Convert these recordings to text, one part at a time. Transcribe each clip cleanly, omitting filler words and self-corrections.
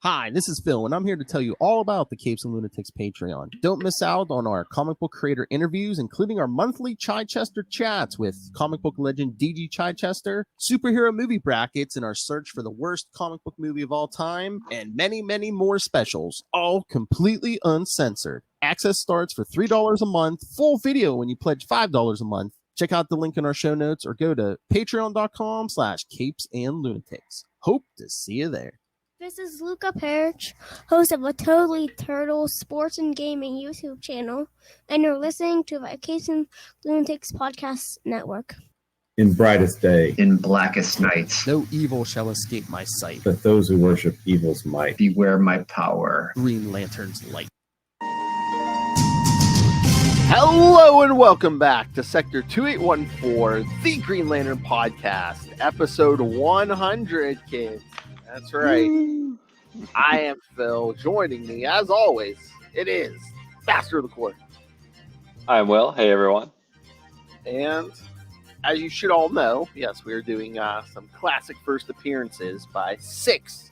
Hi, this is Phil, and I'm here to tell you all about the Capes and Lunatics Patreon. Don't miss out on our comic book creator interviews, including our monthly Chichester chats with comic book legend DG Chichester, superhero movie brackets in our search for the worst comic book movie of all time, and many, many more specials, all completely uncensored. Access starts for $3 a month, full video when you pledge $5 a month. Check out the link in our show notes or go to patreon.com/CapesandLunatics. Hope to see you there. This is Luca Perich, host of a Totally Turtle Sports and Gaming YouTube channel, and you're listening to the CapesandLunatics Podcast Network. In brightest day, in blackest nights, no evil shall escape my sight, but those who worship evil's might. Beware my power. Green Lantern's light. Hello and welcome back to Sector 2814, the Green Lantern Podcast, episode 100, kids. That's right. I am Phil. Joining me, as always, it is Master of the Court. I'm Will. Hey, everyone. And as you should all know, yes, we are doing some classic first appearances by 6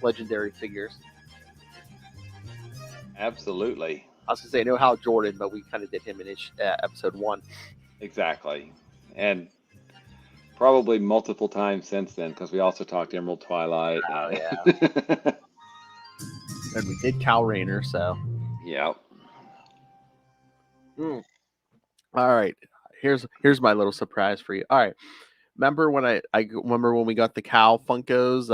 legendary figures. Absolutely. I was going to say, no Hal Jordan, but we kind of did him in episode 1. Exactly. And probably multiple times since then, because we also talked Emerald Twilight. Oh, yeah. And we did Cal Rayner, so. Yep. All right. Here's my little surprise for you. All right. Remember when I remember when we got the Cal Funkos?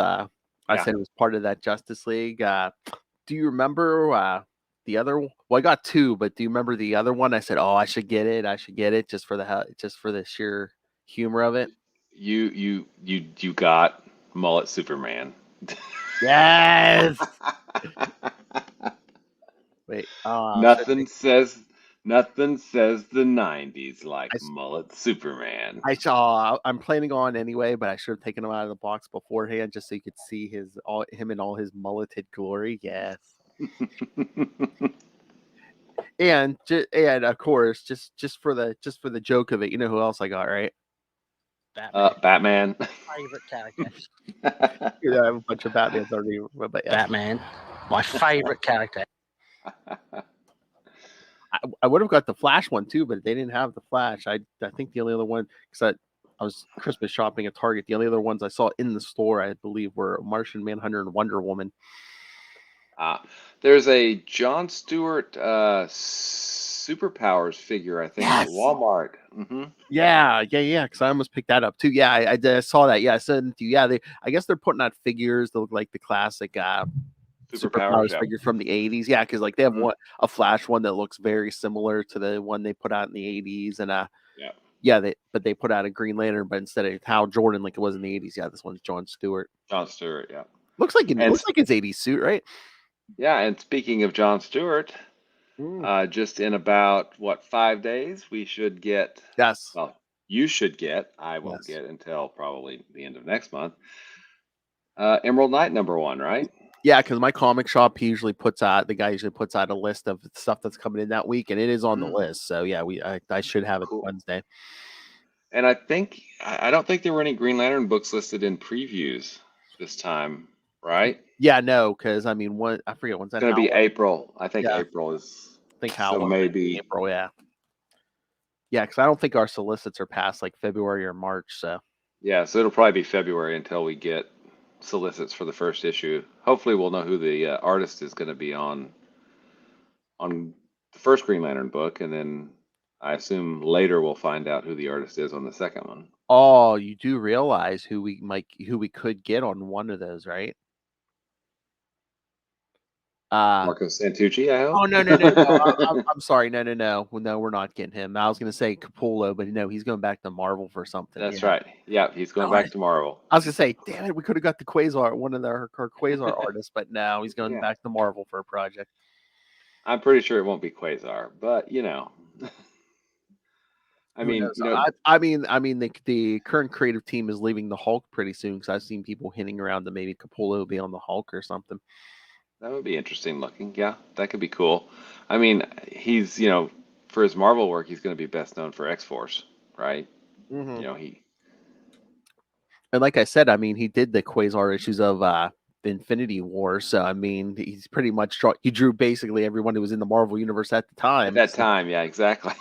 I said it was part of that Justice League. Do you remember the other? Well, I got 2, but do you remember the other one? I said, "Oh, I should get it just for the sheer humor of it." You got Mullet Superman. Yes. Wait. Nothing says the 90s like Mullet Superman. I'm planning on anyway, but I should have taken him out of the box beforehand just so you could see him in all his mulleted glory. Yes. and of course, just for the joke of it, you know who else I got, right? Batman. Favorite character. I have a bunch of Batmans already. But yeah. Batman, my favorite character. I would have got the Flash one too, but they didn't have the Flash. I think the only other one, because I was Christmas shopping at Target. The only other ones I saw in the store, I believe, were Martian Manhunter and Wonder Woman. There's a John Stewart Superpowers figure, I think, at Walmart. Mm-hmm. Yeah, because I almost picked that up too. Yeah, I saw that. Yeah, I said to you, I guess they're putting out figures that look like the classic Superpowers figures from the 80s. Yeah, because like they have a Flash one that looks very similar to the one they put out in the 80s, and they put out a Green Lantern, but instead of Hal Jordan like it was in the 80s, this one's John Stewart. Looks like his 80s suit, right? Yeah, and speaking of John Stewart, just in about 5 days, we should get. Yes. Well, you should get. I won't get until probably the end of next month. Emerald Knight #1, right? Yeah, because my comic shop, the guy usually puts out a list of stuff that's coming in that week, and it is on the list. So yeah, I should have it Wednesday. And I don't think there were any Green Lantern books listed in previews this time, right? Yeah, no, because I forget when's that. It's going to be April. I think April is. I think how so maybe April, yeah. Yeah, because I don't think our solicits are past like February or March. So yeah, so it'll probably be February until we get solicits for the first issue. Hopefully, we'll know who the artist is going to be on the first Green Lantern book, and then I assume later we'll find out who the artist is on the second one. Oh, you do realize who we could get on one of those, right? Marco Santucci, I hope. Oh no! I'm sorry. No. No, we're not getting him. I was going to say Capullo, but no, he's going back to Marvel for something. That's right. Yeah, he's going back to Marvel. I was going to say, damn it, we could have got the Quasar, one of our Quasar artists, but no, he's going back to Marvel for a project. I'm pretty sure it won't be Quasar, but I mean, the current creative team is leaving the Hulk pretty soon because I've seen people hinting around that maybe Capullo will be on the Hulk or something. That would be interesting looking. Yeah, that could be cool. I mean, he's, for his Marvel work, he's going to be best known for X-Force, right? Mm-hmm. And like I said, he did the Quasar issues of Infinity War. So I mean, he's pretty much he drew basically everyone who was in the Marvel universe at the time. At that time, yeah, exactly.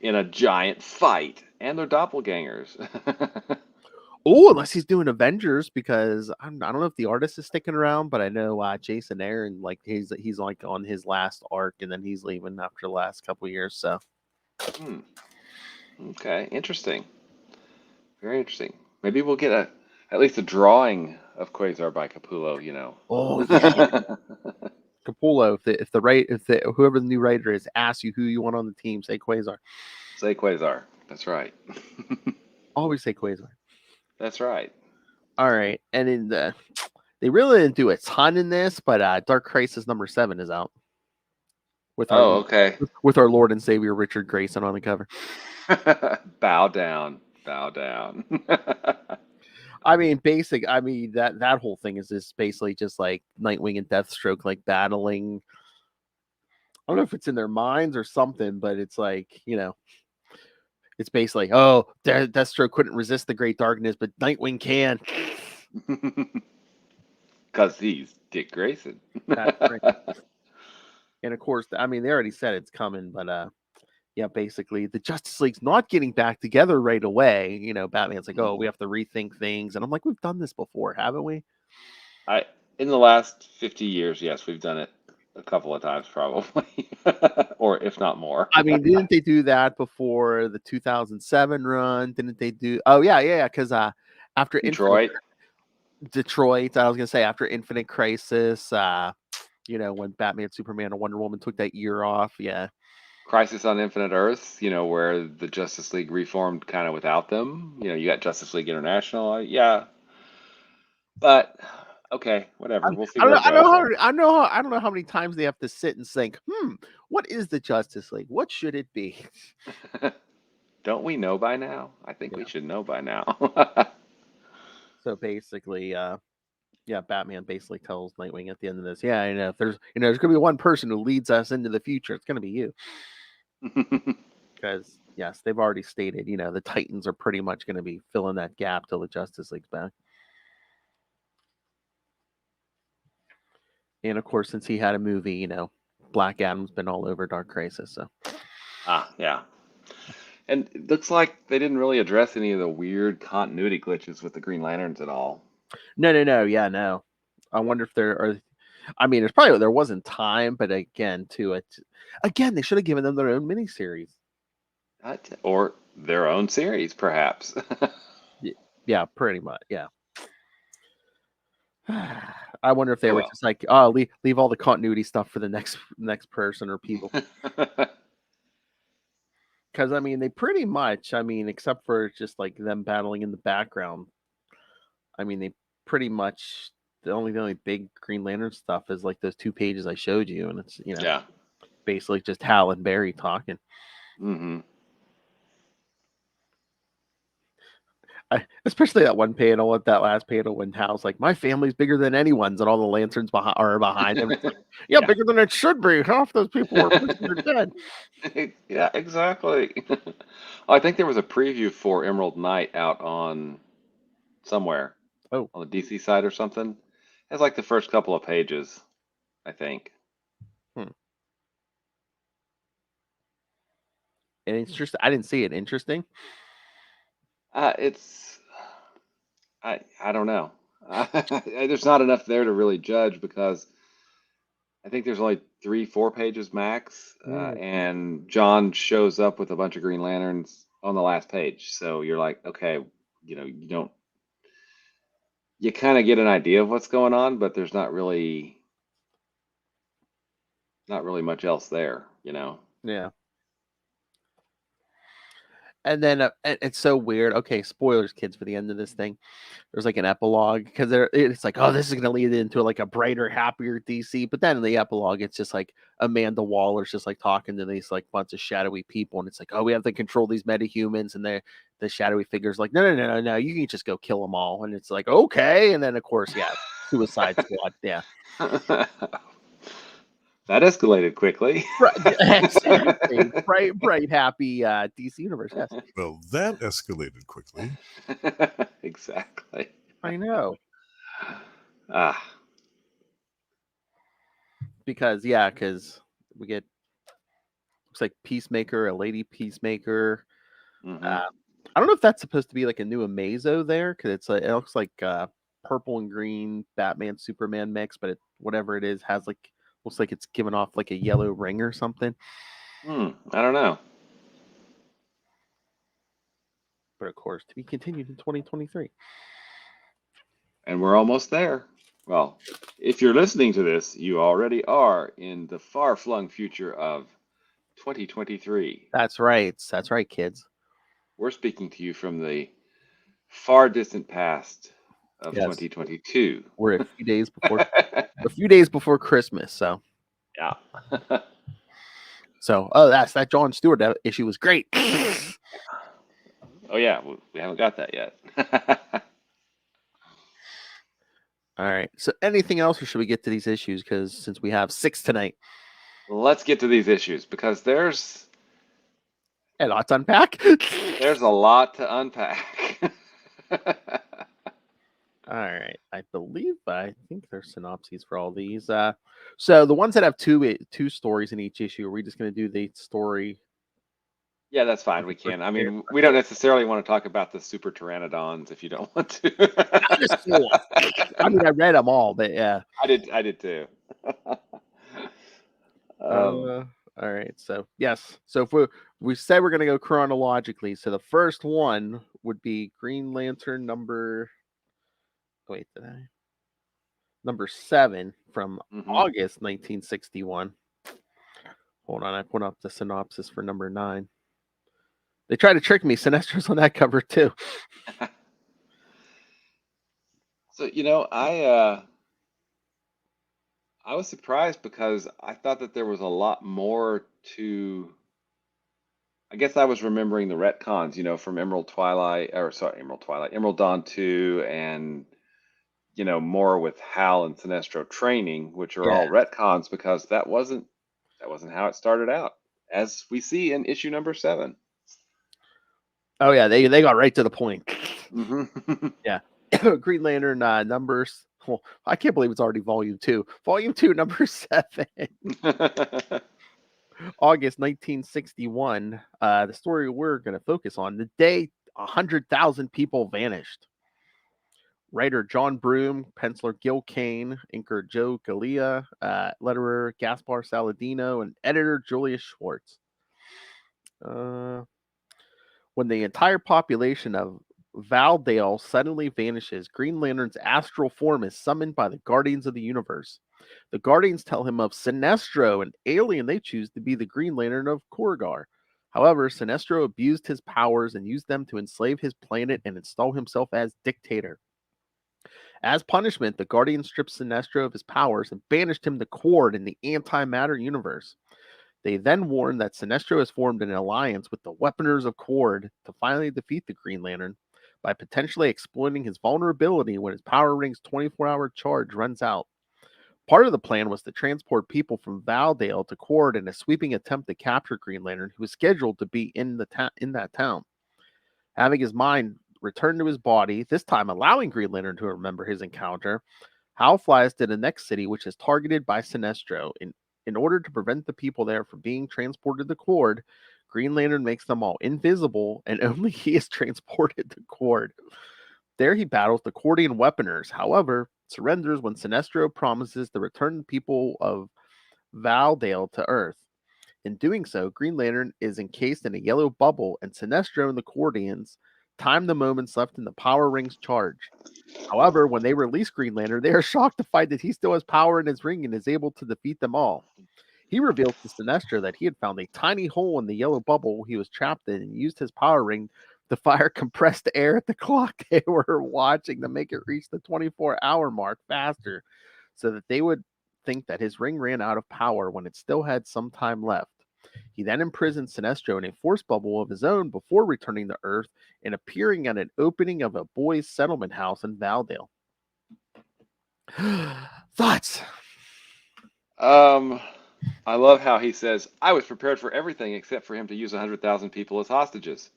In a giant fight, and they're doppelgangers. Oh, unless he's doing Avengers, because I don't know if the artist is sticking around, but I know Jason Aaron, like he's like on his last arc, and then he's leaving after the last couple of years. So, Okay, interesting. Very interesting. Maybe we'll get at least a drawing of Quasar by Capullo. oh yeah, Capullo. If whoever the new writer is asks you who you want on the team, say Quasar. Say Quasar. That's right. Always say Quasar. That's right. All right, and in they really didn't do a ton in this, but Dark Crisis #7 is out with okay. with our Lord and Savior Richard Grayson on the cover. Bow down. Bow down. I mean, that whole thing is just basically just like Nightwing and Deathstroke like battling. I don't know if it's in their minds or something, but it's like, it's basically, Deathstroke couldn't resist the Great Darkness, but Nightwing can. Because he's Dick Grayson. That's right. And of course, I mean, they already said it's coming, but yeah, basically the Justice League's not getting back together right away. Batman's like, we have to rethink things. And I'm like, we've done this before, haven't we? In the last 50 years, yes, we've done it a couple of times probably, or if not more. I mean, didn't they do that before the 2007 run? Didn't they do? Oh yeah, because after Detroit, I was gonna say after Infinite Crisis, when Batman, Superman, and Wonder Woman took that year off, yeah. Crisis on Infinite Earths, where the Justice League reformed kind of without them. You got Justice League International, yeah, but. Okay, whatever. We'll see. I don't know how many times they have to sit and think, what is the Justice League? What should it be? Don't we know by now? I think we should know by now. So basically, Batman basically tells Nightwing at the end of this, if there's gonna be one person who leads us into the future, it's gonna be you. Because yes, they've already stated, the Titans are pretty much gonna be filling that gap till the Justice League's back. And of course, since he had a movie, Black Adam's been all over Dark Crisis. So, yeah. And it looks like they didn't really address any of the weird continuity glitches with the Green Lanterns at all. No. I wonder if there are. I mean, there wasn't time, but again, they should have given them their own miniseries. Or their own series, perhaps. Yeah, pretty much. Yeah. I wonder if they were just like, leave all the continuity stuff for the next person or people. Because I mean, they pretty much, except for just like them battling in the background, I mean, they pretty much the only big Green Lantern stuff is like those 2 pages I showed you, and it's basically just Hal and Barry talking. Mm-hmm. Especially that one panel, at that last panel, when Hal's like, "My family's bigger than anyone's," and all the lanterns are behind him. Like, bigger than it should be. Half those people are dead. Yeah, exactly. I think there was a preview for Emerald Knight out on somewhere. On the DC side or something. It's like the first couple of pages, I think. And it's just, I didn't see it. Interesting. I don't know. There's not enough there to really judge because I think there's only 3-4 pages max, and John shows up with a bunch of Green Lanterns on the last page. So you're like, okay, you kind of get an idea of what's going on, but there's not really much else there, Yeah. And then it's so weird. Okay, spoilers, kids, for the end of this thing. There's like an epilogue because it's like, this is going to lead into like a brighter, happier DC. But then in the epilogue, it's just like Amanda Waller's just like talking to these like bunch of shadowy people, and it's like, we have to control these metahumans, and the shadowy figure's like, no, you can just go kill them all, and it's like, okay, and then of course, Suicide Squad, yeah. That escalated quickly. Exactly. Bright, happy DC universe. Yes. Well, that escalated quickly. Exactly. I know. because we get looks like Peacemaker, a lady Peacemaker. Mhm. I don't know if that's supposed to be like a new Amazo there because it looks like purple and green Batman Superman mix, but whatever it is has like looks like it's giving off like a yellow ring or something. I don't know. But of course, to be continued in 2023. And we're almost there. Well, if you're listening to this, you already are in the far-flung future of 2023. That's right. That's right, kids. We're speaking to you from the far distant past of Yes. 2022. We're a few days before Christmas, so Yeah. so that John Stewart issue was great. Oh yeah, we haven't got that yet. All right. So anything else, or should we get to these issues? Because since we have 6 tonight, Let's get to these issues because there's a lot to unpack. there's a lot to unpack. All right. I think there's synopses for all these. So the ones that have two stories in each issue, are we just going to do the story? Yeah, that's fine. We can. I mean, we don't necessarily want to talk about the super pteranodons if you don't want to. I mean, I read them all, but yeah. I did too. All right. So yes. So if we said we're going to go chronologically, so the first one would be Green Lantern number 7 from August 1961. Hold on, I put up the synopsis for number 9. They try to trick me. Sinestro's on that cover too. So I was surprised because I thought that there was a lot more to. I guess I was remembering the retcons, from Emerald Dawn 2, and more with Hal and Sinestro training, which are all retcons because that wasn't how it started out, as we see in issue number 7. Oh yeah, they got right to the point. Mm-hmm. Yeah, Green Lantern numbers. Well, I can't believe it's already volume 2. Volume 2, number 7. August 1961. The story we're going to focus on: the day 100,000 people vanished. Writer John Broome, penciler Gil Kane, inker Joe Galea, letterer Gaspar Saladino, and editor Julius Schwartz. When the entire population of Valdale suddenly vanishes, Green Lantern's astral form is summoned by the Guardians of the Universe. The Guardians tell him of Sinestro, an alien they choose to be the Green Lantern of Korgar. However, Sinestro abused his powers and used them to enslave his planet and install himself as dictator. As punishment, the Guardians stripped Sinestro of his powers and banished him to Kord in the antimatter universe. They then warned that Sinestro has formed an alliance with the Weaponers of Kord to finally defeat the Green Lantern by potentially exploiting his vulnerability when his Power Ring's 24-hour charge runs out. Part of the plan was to transport people from Valdale to Kord in a sweeping attempt to capture Green Lantern, who was scheduled to be in that town. Having his mind return to his body, this time allowing Green Lantern to remember his encounter, Hal flies to the next city, which is targeted by Sinestro. In order to prevent the people there from being transported to Kord, Green Lantern makes them all invisible, and only he is transported to Kord. There he battles the Kordian Weaponers, however, surrenders when Sinestro promises to return the people of Valdale to Earth. In doing so, Green Lantern is encased in a yellow bubble, and Sinestro and the Kordians time the moments left in the Power Ring's charge. However, when they release Green Lantern, they are shocked to find that he still has power in his ring and is able to defeat them all. He reveals to Sinestro that he had found a tiny hole in the yellow bubble he was trapped in and used his Power Ring to fire compressed air at the clock they were watching to make it reach the 24-hour mark faster, so that they would think that his ring ran out of power when it still had some time left. He then imprisoned Sinestro in a force bubble of his own before returning to Earth and appearing at an opening of a boys' settlement house in Valdale. Thoughts? I love how he says, I was prepared for everything except for him to use 100,000 people as hostages.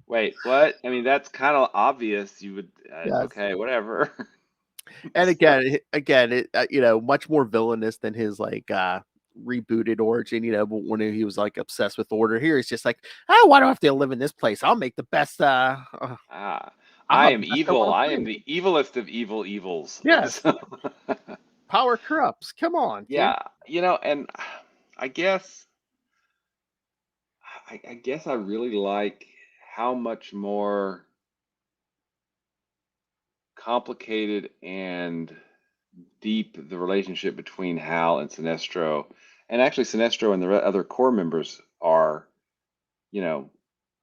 Wait, what? I mean, that's kind of obvious. You would, Yes. okay, whatever. And again, it much more villainous than his like rebooted origin. When he was like obsessed with order. Here he's just like, oh, why do I have to live in this place? I'll make the best. I'll I have am the best show on evil. the I am planet. the evilest of evil evils. Yes, So, power corrupts. Come on, kid. yeah, and I guess, I guess I really like how much more complicated and deep the relationship between Hal and Sinestro, and actually Sinestro and the other core members are, you know,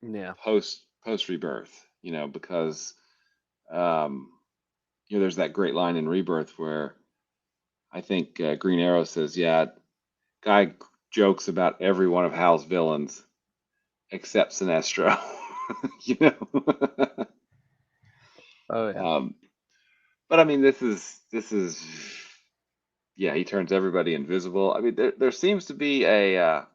Yeah. post rebirth, because there's that great line in Rebirth where I think Green Arrow says, "Yeah, guy jokes about every one of Hal's villains except Sinestro." you know. Oh yeah. But I mean, this is yeah. He turns everybody invisible. I mean, there seems to be a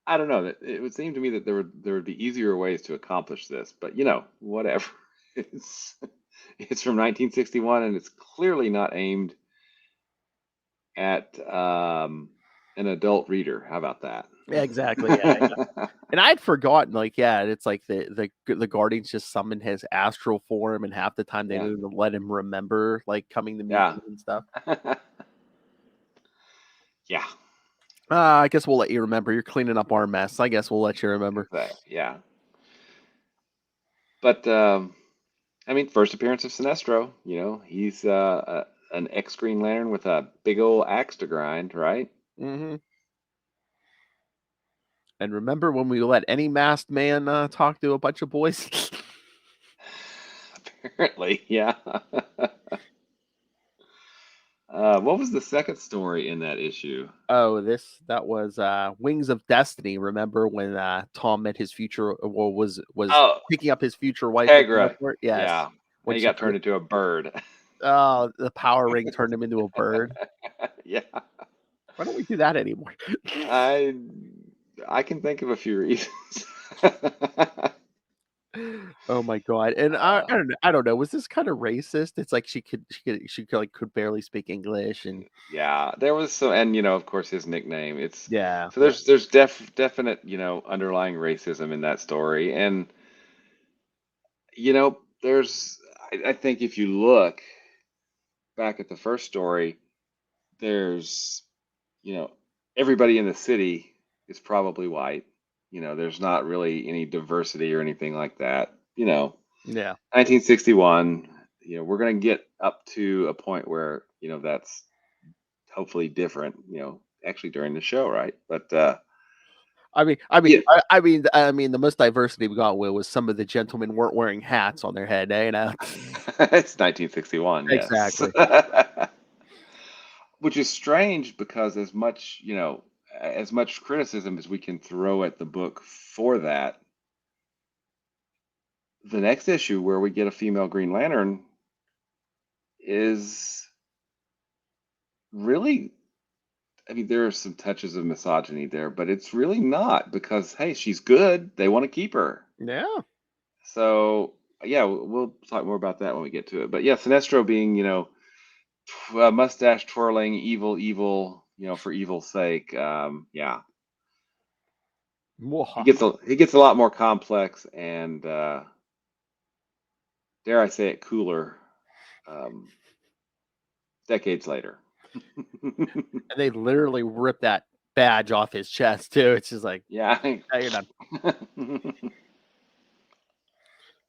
I don't know. It would seem to me that there would be easier ways to accomplish this, but whatever. It's it's from 1961, and it's clearly not aimed at an adult reader. How about that? Yeah, exactly. Yeah. And I'd forgotten, like, yeah, it's like the Guardians just summon his astral form, and half the time they Yeah. don't even let him remember, like, coming to meet Yeah. them and stuff. Yeah. I guess we'll let you remember. You're cleaning up our mess. I guess we'll let you remember. Yeah. But I mean, first appearance of Sinestro. He's an ex Green Lantern with a big old axe to grind, right? Mm-hmm. And remember when we let any masked man talk to a bunch of boys? Apparently, yeah. What was the second story in that issue? Oh, that was Wings of Destiny. Remember when Tom met his future, or was Oh, picking up his future wife at the Tegra. airport? Yes. Yeah. When And he she got turned into a bird. Oh, the power ring turned him into a bird. Yeah. Why don't we do that anymore? I I can think of a few reasons. Oh my god! And I don't know. Was this kind of racist? It's like she could barely speak English, and Yeah, there was some, and of course, his nickname. It's yeah, so there's definite underlying racism in that story, and there's I think if you look back at the first story, there's you know everybody in the city is probably white. There's not really any diversity or anything like that. yeah. 1961. We're gonna get up to a point where that's hopefully different. Actually during the show, right? But yeah, I mean, the most diversity we got was some of the gentlemen weren't wearing hats on their head. it's 1961. Yes, Exactly. which is strange because as much criticism as we can throw at the book for that, the next issue where we get a female Green Lantern is really, I mean, there are some touches of misogyny there, but it's really not because, hey, she's good. They want to keep her. Yeah. So, yeah, we'll talk more about that when we get to it. But yeah, Sinestro being, mustache twirling, evil, for evil's sake. Yeah, he gets a lot more complex and, dare I say it, cooler, decades later. And they literally ripped that badge off his chest too. It's just like, Yeah. "Yeah, you're done."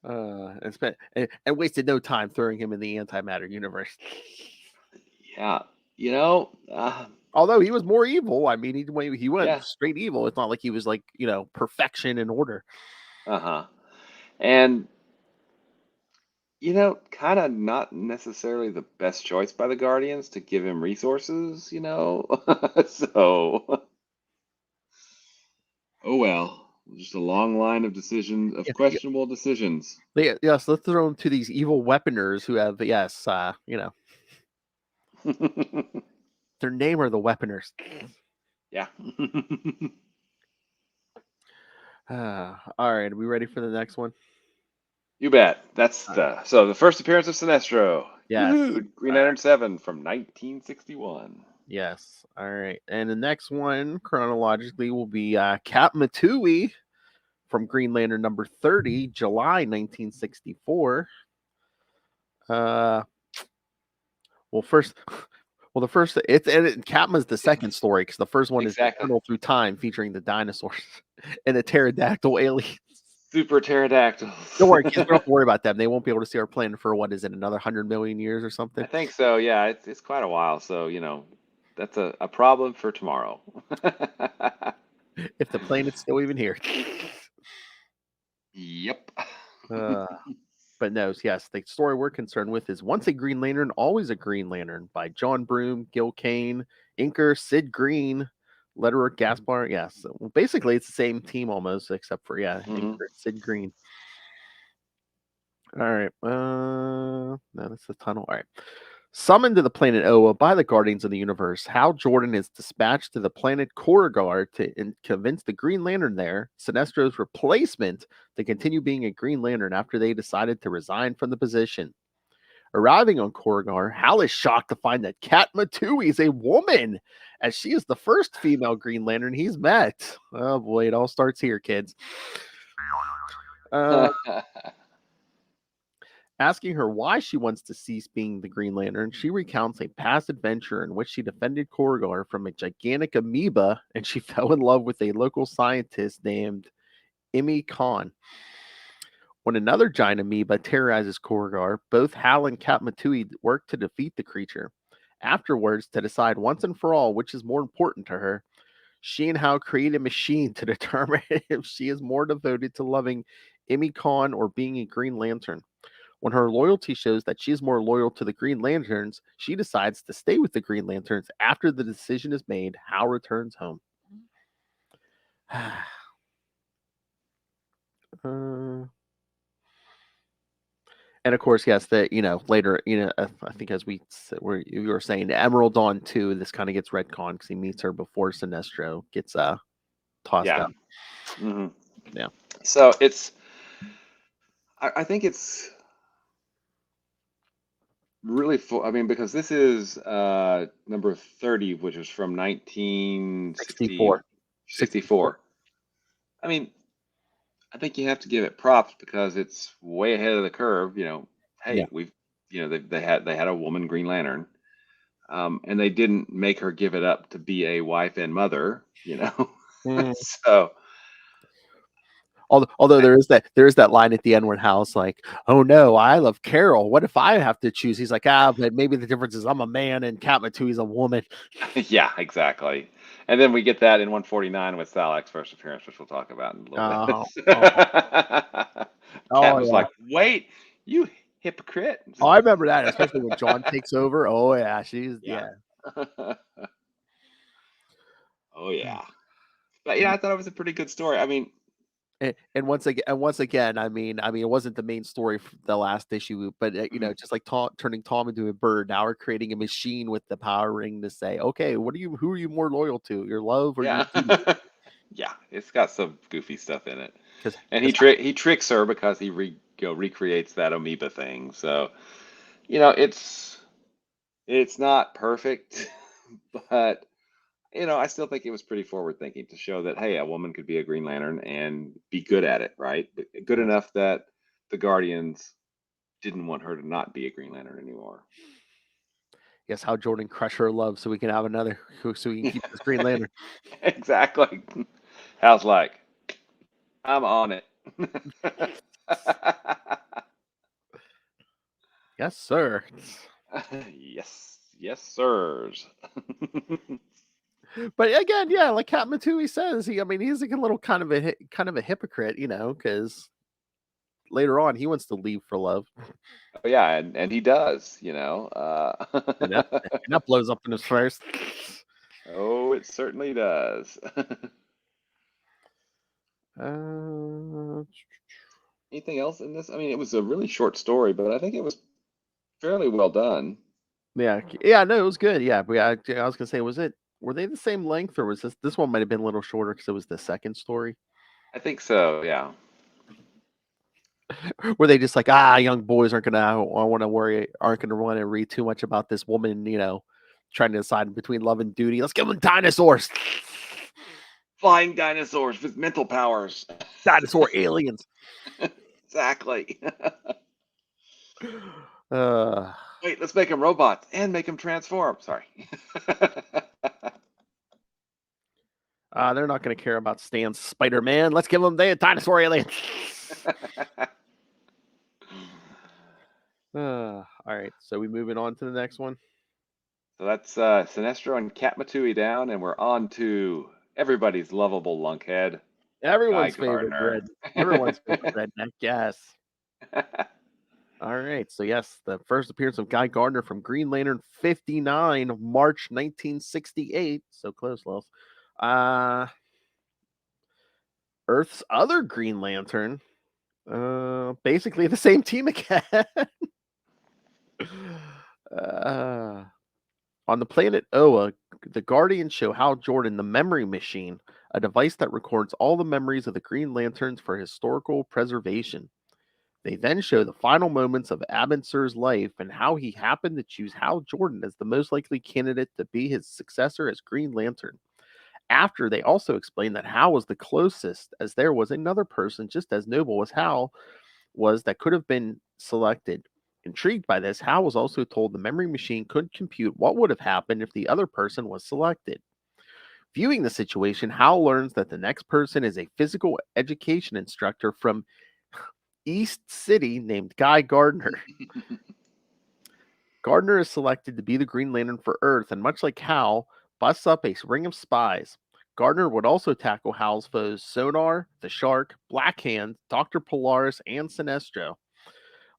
And wasted no time throwing him in the antimatter universe. Yeah. Although he was more evil. I mean, he went Yeah. straight evil. It's not like he was like, perfection and order. Uh-huh. And kind of not necessarily the best choice by the Guardians to give him resources. So, oh well. Just a long line of decisions, of questionable decisions. Yes, let's throw him to these evil weaponers who have, their name are the weaponers. Yeah. All right, are we ready for the next one? You bet. That's the first appearance of Sinestro. Yes. Woohoo! Green Lantern 7 from 1961. Yes. All right. And the next one chronologically will be Katma from Green Lantern number 30, July 1964. Well, Katma's the second story because the first one is Exactly. Eternal Through Time, featuring the dinosaurs and the pterodactyl aliens. Super pterodactyls. Don't worry, kids. We don't have to worry about them. They won't be able to see our planet for what is it, another 100 million years or something? I think so. Yeah, it's quite a while. So that's a problem for tomorrow. If the planet's still even here. Yep. But no, yes, the story we're concerned with is Once a Green Lantern, Always a Green Lantern by John Broome, Gil Kane, inker Sid Green, letterer Gaspar. Yes, well, basically it's the same team almost, except for inker Sid Green. All right, no, that's the tunnel. All right. Summoned to the planet Oa by the Guardians of the Universe, Hal Jordan is dispatched to the planet Korugar to convince the Green Lantern there, Sinestro's replacement, to continue being a Green Lantern after they decided to resign from the position. Arriving on Korugar, Hal is shocked to find that Katma is a woman, as she is the first female Green Lantern he's met. Oh boy, it all starts here, kids. Asking her why she wants to cease being the Green Lantern, she recounts a past adventure in which she defended Korugar from a gigantic amoeba, and she fell in love with a local scientist named Imi Khan. When another giant amoeba terrorizes Korugar, both Hal and Katma work to defeat the creature. Afterwards, to decide once and for all which is more important to her, she and Hal create a machine to determine if she is more devoted to loving Imi Khan or being a Green Lantern. When her loyalty shows that she is more loyal to the Green Lanterns, she decides to stay with the Green Lanterns. After the decision is made, Hal returns home. And of course, yes, that later, I think as you were saying, Emerald Dawn 2, this kind of gets retconned because he meets her before Sinestro gets tossed out. Mm-hmm. Yeah. So I think it's really because this is number 30, which is from 1964. 64. I mean, I think you have to give it props because it's way ahead of the curve. Hey, we've they had a woman Green Lantern, and they didn't make her give it up to be a wife and mother. So. Although there is that line at the end where Hal's like, "Oh no, I love Carol. What if I have to choose?" He's like, but maybe the difference is I'm a man and Katma is a woman. Yeah, exactly. And then we get that in 149 with Salaak's first appearance, which we'll talk about in a little bit. Katma's like, "Wait, you hypocrite!" Oh, I remember that, especially when John takes over. Oh yeah, she's Oh yeah. But I thought it was a pretty good story. I mean. And once again, I mean, it wasn't the main story for the last issue, but just like turning Tom into a bird. Now we're creating a machine with the power ring to say, okay, who are you more loyal to, your love or your duty? Yeah, it's got some goofy stuff in it. And he tricks her because he recreates that amoeba thing. So, it's not perfect, but. I still think it was pretty forward thinking to show that, hey, a woman could be a Green Lantern and be good at it, right? But good enough that the Guardians didn't want her to not be a Green Lantern anymore. Yes, how Jordan crush her love so we can have another, so we can keep this Green Lantern. Exactly. Hal's like, I'm on it. Yes, sir. Yes, sirs. But again, like Katma says, he's like a little kind of a hypocrite, because later on he wants to leave for love. Oh yeah, and he does, and that blows up in his face. Oh, it certainly does. Anything else in this? I mean, it was a really short story, but I think it was fairly well done. No, it was good. Yeah, but I was gonna say, were they the same length, or was this one might have been a little shorter because it was the second story? I think so. Yeah. Were they just like, young boys aren't gonna want to read too much about this woman, trying to decide between love and duty. Let's give them dinosaurs. Flying dinosaurs with mental powers. Dinosaur aliens. Exactly. Uh, Wait, let's make them robots and make them transform. Sorry. they're not going to care about Stan's Spider-Man. Let's give them the dinosaur aliens. All right, so we moving on to the next one. So that's Sinestro and Katma down, and we're on to everybody's lovable lunkhead. Everyone's Guy favorite Gardner. Everyone's favorite redneck. Yes. All right. So yes, the first appearance of Guy Gardner from Green Lantern 59, March 1968. So close, Lils. Earth's other Green Lantern. Basically the same team again. On the planet Oa, the Guardians show Hal Jordan the Memory Machine, a device that records all the memories of the Green Lanterns for historical preservation. They then show the final moments of Abin Sur's life and how he happened to choose Hal Jordan as the most likely candidate to be his successor as Green Lantern. After, they also explain that Hal was the closest, as there was another person just as noble as Hal was that could have been selected. Intrigued by this, Hal was also told the memory machine could compute what would have happened if the other person was selected. Viewing the situation, Hal learns that the next person is a physical education instructor from East City named Guy Gardner. Gardner is selected to be the Green Lantern for Earth, and much like Hal, busts up a ring of spies. Gardner would also tackle Hal's foes Sonar, the Shark, Black Hand, Dr. Polaris, and Sinestro.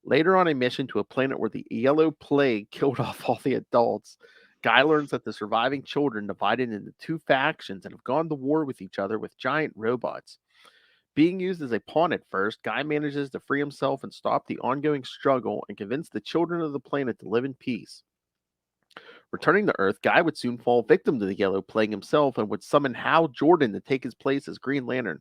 Later on a mission to a planet where the yellow plague killed off all the adults, Guy learns that the surviving children divided into two factions and have gone to war with each other with giant robots. Being used as a pawn at first, Guy manages to free himself and stop the ongoing struggle and convince the children of the planet to live in peace. Returning to Earth, Guy would soon fall victim to the yellow plague himself and would summon Hal Jordan to take his place as Green Lantern.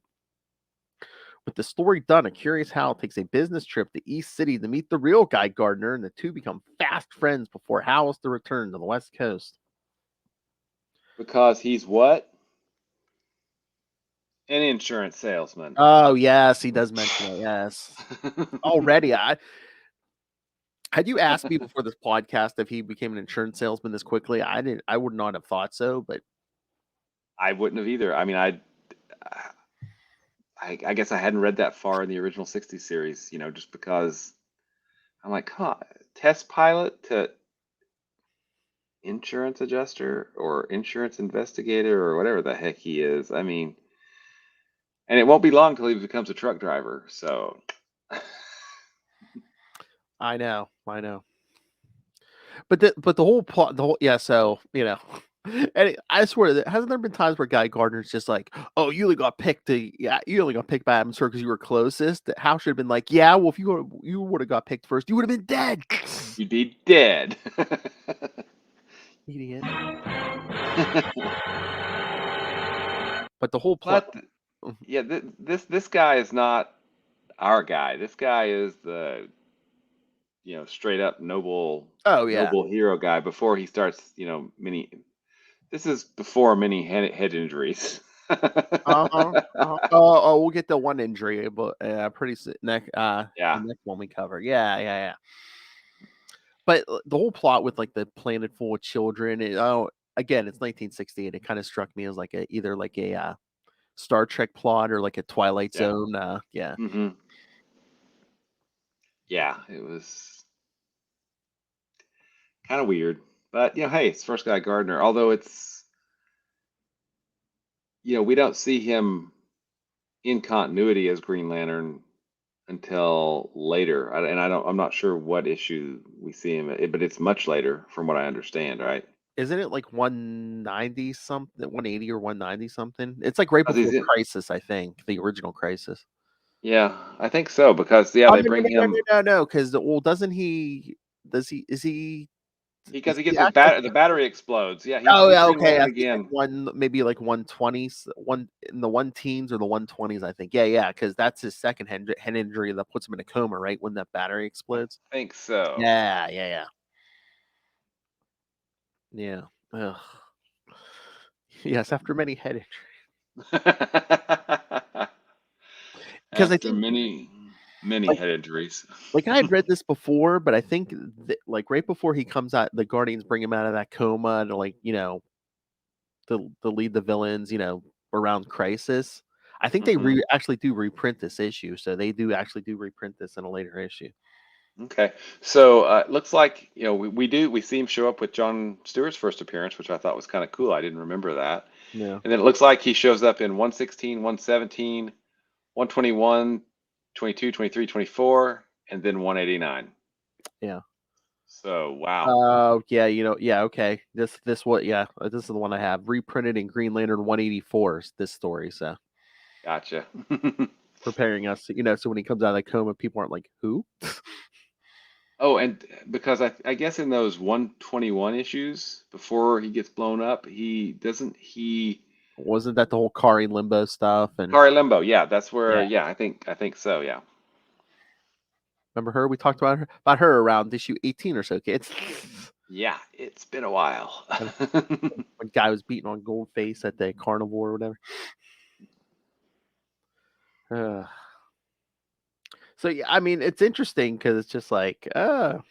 With the story done, a curious Hal takes a business trip to East City to meet the real Guy Gardner, and the two become fast friends before Hal is to return to the West Coast. Because he's what? An insurance salesman. Oh, yes, he does mention it, yes. Already, had you asked me before this podcast if he became an insurance salesman this quickly, I would not have thought so, but I wouldn't have either. I mean, I guess I hadn't read that far in the original 60 series, just because I'm like, test pilot to insurance adjuster or insurance investigator or whatever the heck he is. I mean, and it won't be long till he becomes a truck driver. So I know. But the whole plot, so, and I swear, hasn't there been times where Guy Gardner's just like, oh, you only got picked by Abin Sur because you were closest? Hal should have been like, yeah, well, if you would have got picked first, you would have been dead. You'd be dead. Idiot. But the whole plot. This guy is not our guy. This guy is the straight up noble hero guy before he starts this is before many head injuries. We'll get the one injury, but pretty next the next one we cover. Yeah. But the whole plot with like the planet full of children, again, it's 1968. It kind of struck me as like either a Star Trek plot or like a Twilight Zone. Mm-hmm. Yeah, it was kind of weird, but hey, it's first Guy Gardner. Although it's we don't see him in continuity as Green Lantern until later, and I'm not sure what issue we see him at, but it's much later from what I understand, right? Isn't it like 190 something, 180 or 190 something? It's like right before Crisis, I think, the original Crisis. Yeah, I think so, because they bring him. No, because doesn't he? Is he Because he He gets actually- the battery explodes. Yeah, he's, Oh he's yeah, Green okay. I Lantern think like again. one maybe like 120s, one in the 1 teens or the 120s. I think. Yeah, because that's his second head injury that puts him in a coma, right? When that battery explodes. I think so. Yeah. Ugh. Yes, after many head injuries. Because I After think many like, head injuries. like I had read this before, but I think like right before he comes out, the Guardians bring him out of that coma to like to lead the villains, around Crisis. I think they actually do reprint this issue, so they do actually do reprint this in a later issue. Okay, so it looks like we see him show up with John Stewart's first appearance, which I thought was kind of cool. I didn't remember that. Yeah. And then it looks like he shows up in 116, 117, 121, 22, 23, 24, and then 189. Yeah. So wow. Oh, yeah, okay. This is the one I have reprinted in Green Lantern 184. This story, so Gotcha. preparing us, so when he comes out of that coma, people aren't like, who? Oh, and because I guess in those 121 issues before he gets blown up, he Wasn't that the whole Kari Limbo stuff? And Kari Limbo, yeah, that's where Yeah. I think so, yeah. remember her? We talked about her around issue 18 or so, kids. Yeah, it's been a while. When guy was beating on Goldface at the carnivore or whatever. So yeah, I mean, it's interesting because it's just like, this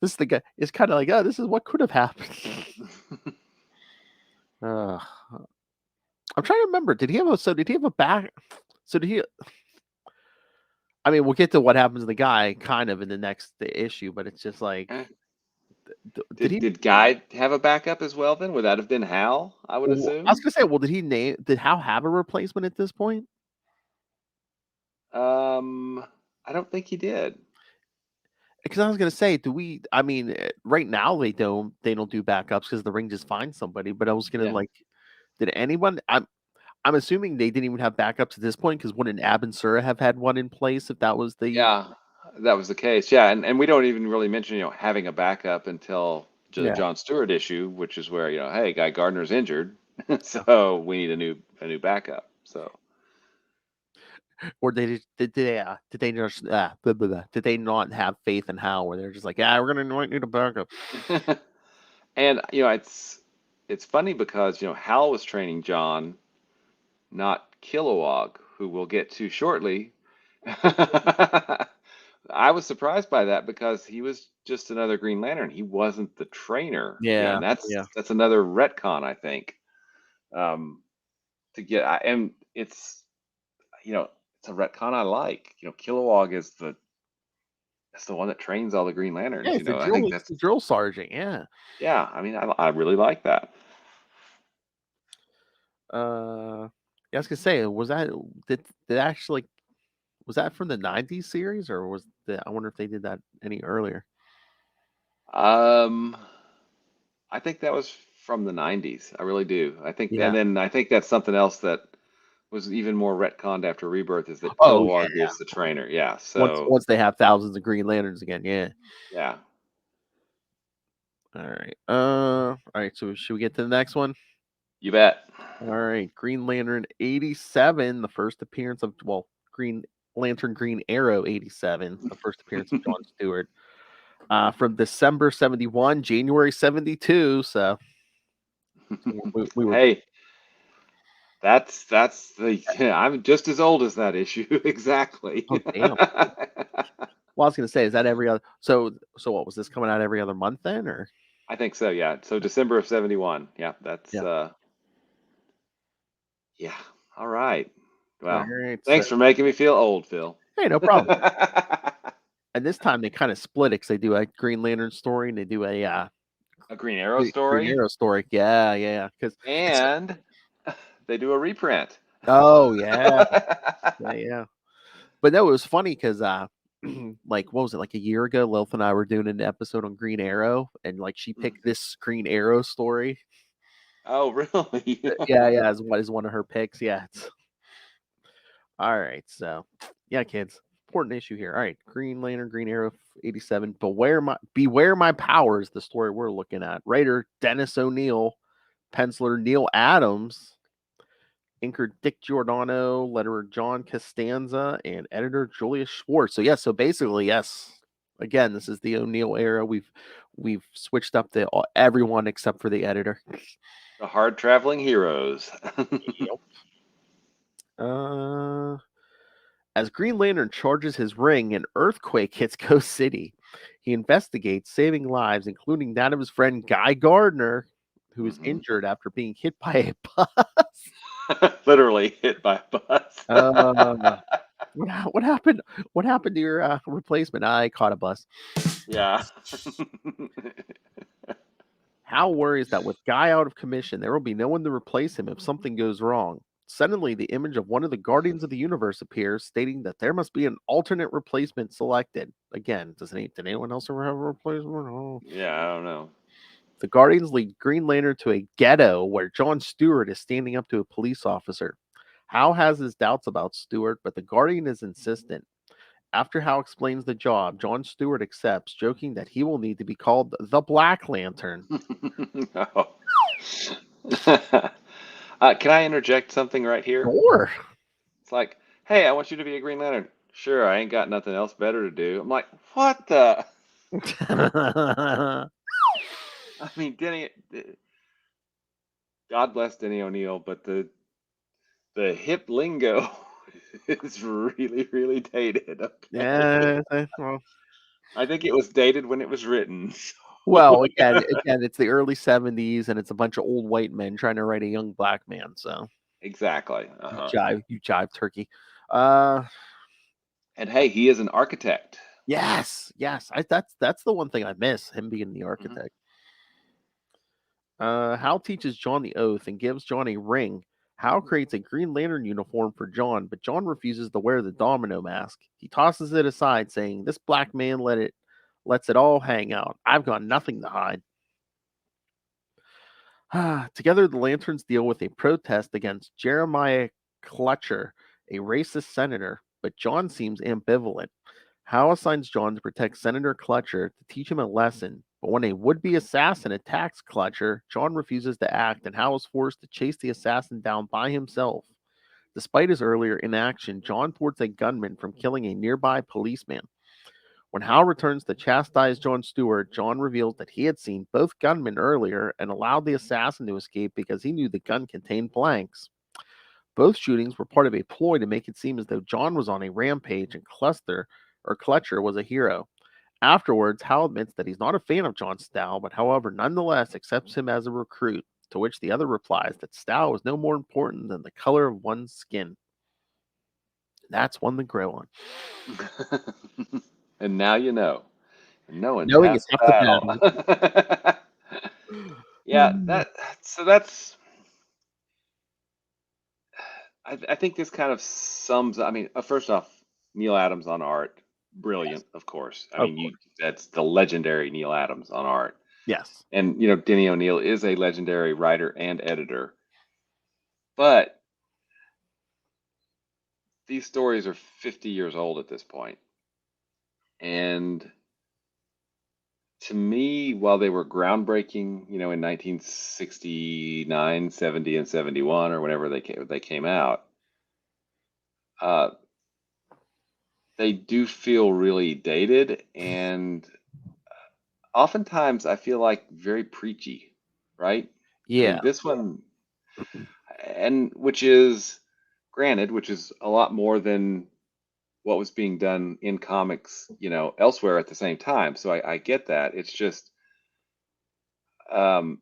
is the guy. It's kind of like, this is what could have happened. I'm trying to remember. Did he have a back? So did he? I mean, we'll get to what happens to the guy kind of in the next issue, but it's just like, Did Guy have a backup as well then? Would that have been Hal, I would assume? I was gonna say, well, did Hal have a replacement at this point? I don't think he did. Because I was gonna say, I mean, right now they don't do backups because the ring just finds somebody. But I was gonna Yeah. did anyone? I'm assuming they didn't even have backups at this point because wouldn't Ab and Sura have had one in place if that was the Yeah, that was the case. Yeah, and we don't even really mention, having a backup until the Yeah. John Stewart issue, which is where, hey, Guy Gardner's injured, so we need a new backup. So Or did they just blah, blah, blah. Did they not have faith in Hal where they're just like, yeah, we're gonna need a backup? and it's funny because Hal was training John, not Kilowog, who we'll get to shortly. I was surprised by that because he was just another Green Lantern. He wasn't the trainer. Yeah, And that's another retcon, I think. To get and it's it's a retcon I like. Kilowog is that's the one that trains all the Green Lanterns. Yeah, I think that's the drill sergeant. Yeah. yeah. I mean, I really like that. Yeah, I was gonna say, was that from the '90s series or I wonder if they did that any earlier? I think that was from the '90s. I really do. I think, Yeah. and then I think that's something else that was even more retconned after Rebirth is that Oh, Kilowog yeah. is the trainer. Yeah. So Once they have thousands of Green Lanterns again, yeah. yeah. All right. All right. So should we get to the next one? You bet. All right. Green Lantern 87, the first appearance of Green Lantern Green Arrow 87, the first appearance of John Stewart. From December 71, January 72. So we were. Hey, that's I'm just as old as that issue. Exactly. Oh, damn. Well, I was gonna say, is that every other? So what was this coming out every other month then, or? I think so. Yeah. So December of 71. Yeah. That's yeah. All right. Well, All right, thanks for making me feel old, Phil. Hey, no problem. And this time they kind of split it because they do a Green Lantern story and they do a Green Arrow story. Green Arrow story. Yeah. And they do a reprint. Oh yeah. Yeah. But no, it was funny because like what was it, like a year ago, Lilith and I were doing an episode on Green Arrow, and like she picked this Green Arrow story. Oh, really? Yeah, as one of her picks. Yeah. All right, so yeah, kids, important issue here. All right, Green Lantern, Green Arrow, 87. Beware my powers. The story we're looking at. Writer Dennis O'Neil, penciler Neil Adams, inker Dick Giordano, letterer John Costanza, and editor Julius Schwartz. So yes, so basically yes. Again, this is the O'Neil era. We've switched up to everyone except for the editor. The hard traveling heroes. As Green Lantern charges his ring, an earthquake hits Coast City. He investigates, saving lives, including that of his friend Guy Gardner, who is injured after being hit by a bus. Literally hit by a bus. What happened? What happened to your replacement? I caught a bus. Yeah. Hal worries that with Guy out of commission, there will be no one to replace him if something goes wrong. Suddenly, the image of one of the Guardians of the Universe appears, stating that there must be an alternate replacement selected. Again, did anyone else ever have a replacement? Oh. Yeah, I don't know. The Guardians lead Green Lantern to a ghetto where John Stewart is standing up to a police officer. Hal has his doubts about Stewart, but the Guardian is insistent. After Hal explains the job, John Stewart accepts, joking that he will need to be called the Black Lantern. No. Can I interject something right here? Sure. It's like, hey, I want you to be a Green Lantern. Sure, I ain't got nothing else better to do. I'm like, what the? I mean, God bless Denny O'Neil, but the hip lingo is really, really dated. Okay? Yeah. Well, I think it was dated when it was written. well, again, it's the early 70s, and it's a bunch of old white men trying to write a young black man. So Exactly. you jive turkey. And hey, he is an architect. Yes. That's the one thing I miss, him being the architect. Hal teaches John the oath and gives John a ring. Hal creates a Green Lantern uniform for John, but John refuses to wear the domino mask. He tosses it aside, saying, "This black man lets it all hang out. I've got nothing to hide." Together, the Lanterns deal with a protest against Jeremiah Clutcher, a racist senator, but John seems ambivalent. Hal assigns John to protect Senator Clutcher to teach him a lesson, but when a would-be assassin attacks Clutcher, John refuses to act, and Hal is forced to chase the assassin down by himself. Despite his earlier inaction, John thwarts a gunman from killing a nearby policeman. When Hal returns to chastise John Stewart, John reveals that he had seen both gunmen earlier and allowed the assassin to escape because he knew the gun contained blanks. Both shootings were part of a ploy to make it seem as though John was on a rampage and Clutcher was a hero. Afterwards, Hal admits that he's not a fan of John's style, but however, nonetheless accepts him as a recruit, to which the other replies that style was no more important than the color of one's skin. That's one to grow on. And now you know. Knowing is half half the battle. Yeah, that's. I think this kind of sums. I mean, first off, Neil Adams on art, brilliant, of course. I mean, that's the legendary Neil Adams on art. Yes. And Denny O'Neil is a legendary writer and editor. But these stories are 50 years old at this point. And to me, while they were groundbreaking, in 1969, 70, and 71, or whenever they came out, they do feel really dated, and oftentimes I feel like very preachy, right? Yeah. I mean, this one, and which is a lot more than what was being done in comics, elsewhere at the same time. So I get that. It's just, I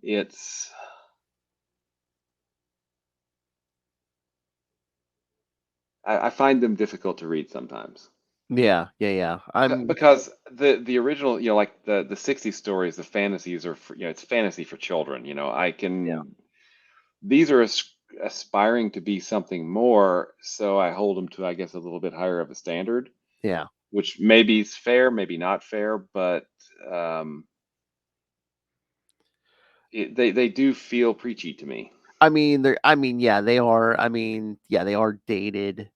find them difficult to read sometimes. Yeah. Because the original, like the 60s stories, the fantasies are, it's fantasy for children. These are aspiring to be something more. So I hold them to, I guess, a little bit higher of a standard. Yeah. Which maybe is fair, maybe not fair, but they do feel preachy to me. They are. They are dated.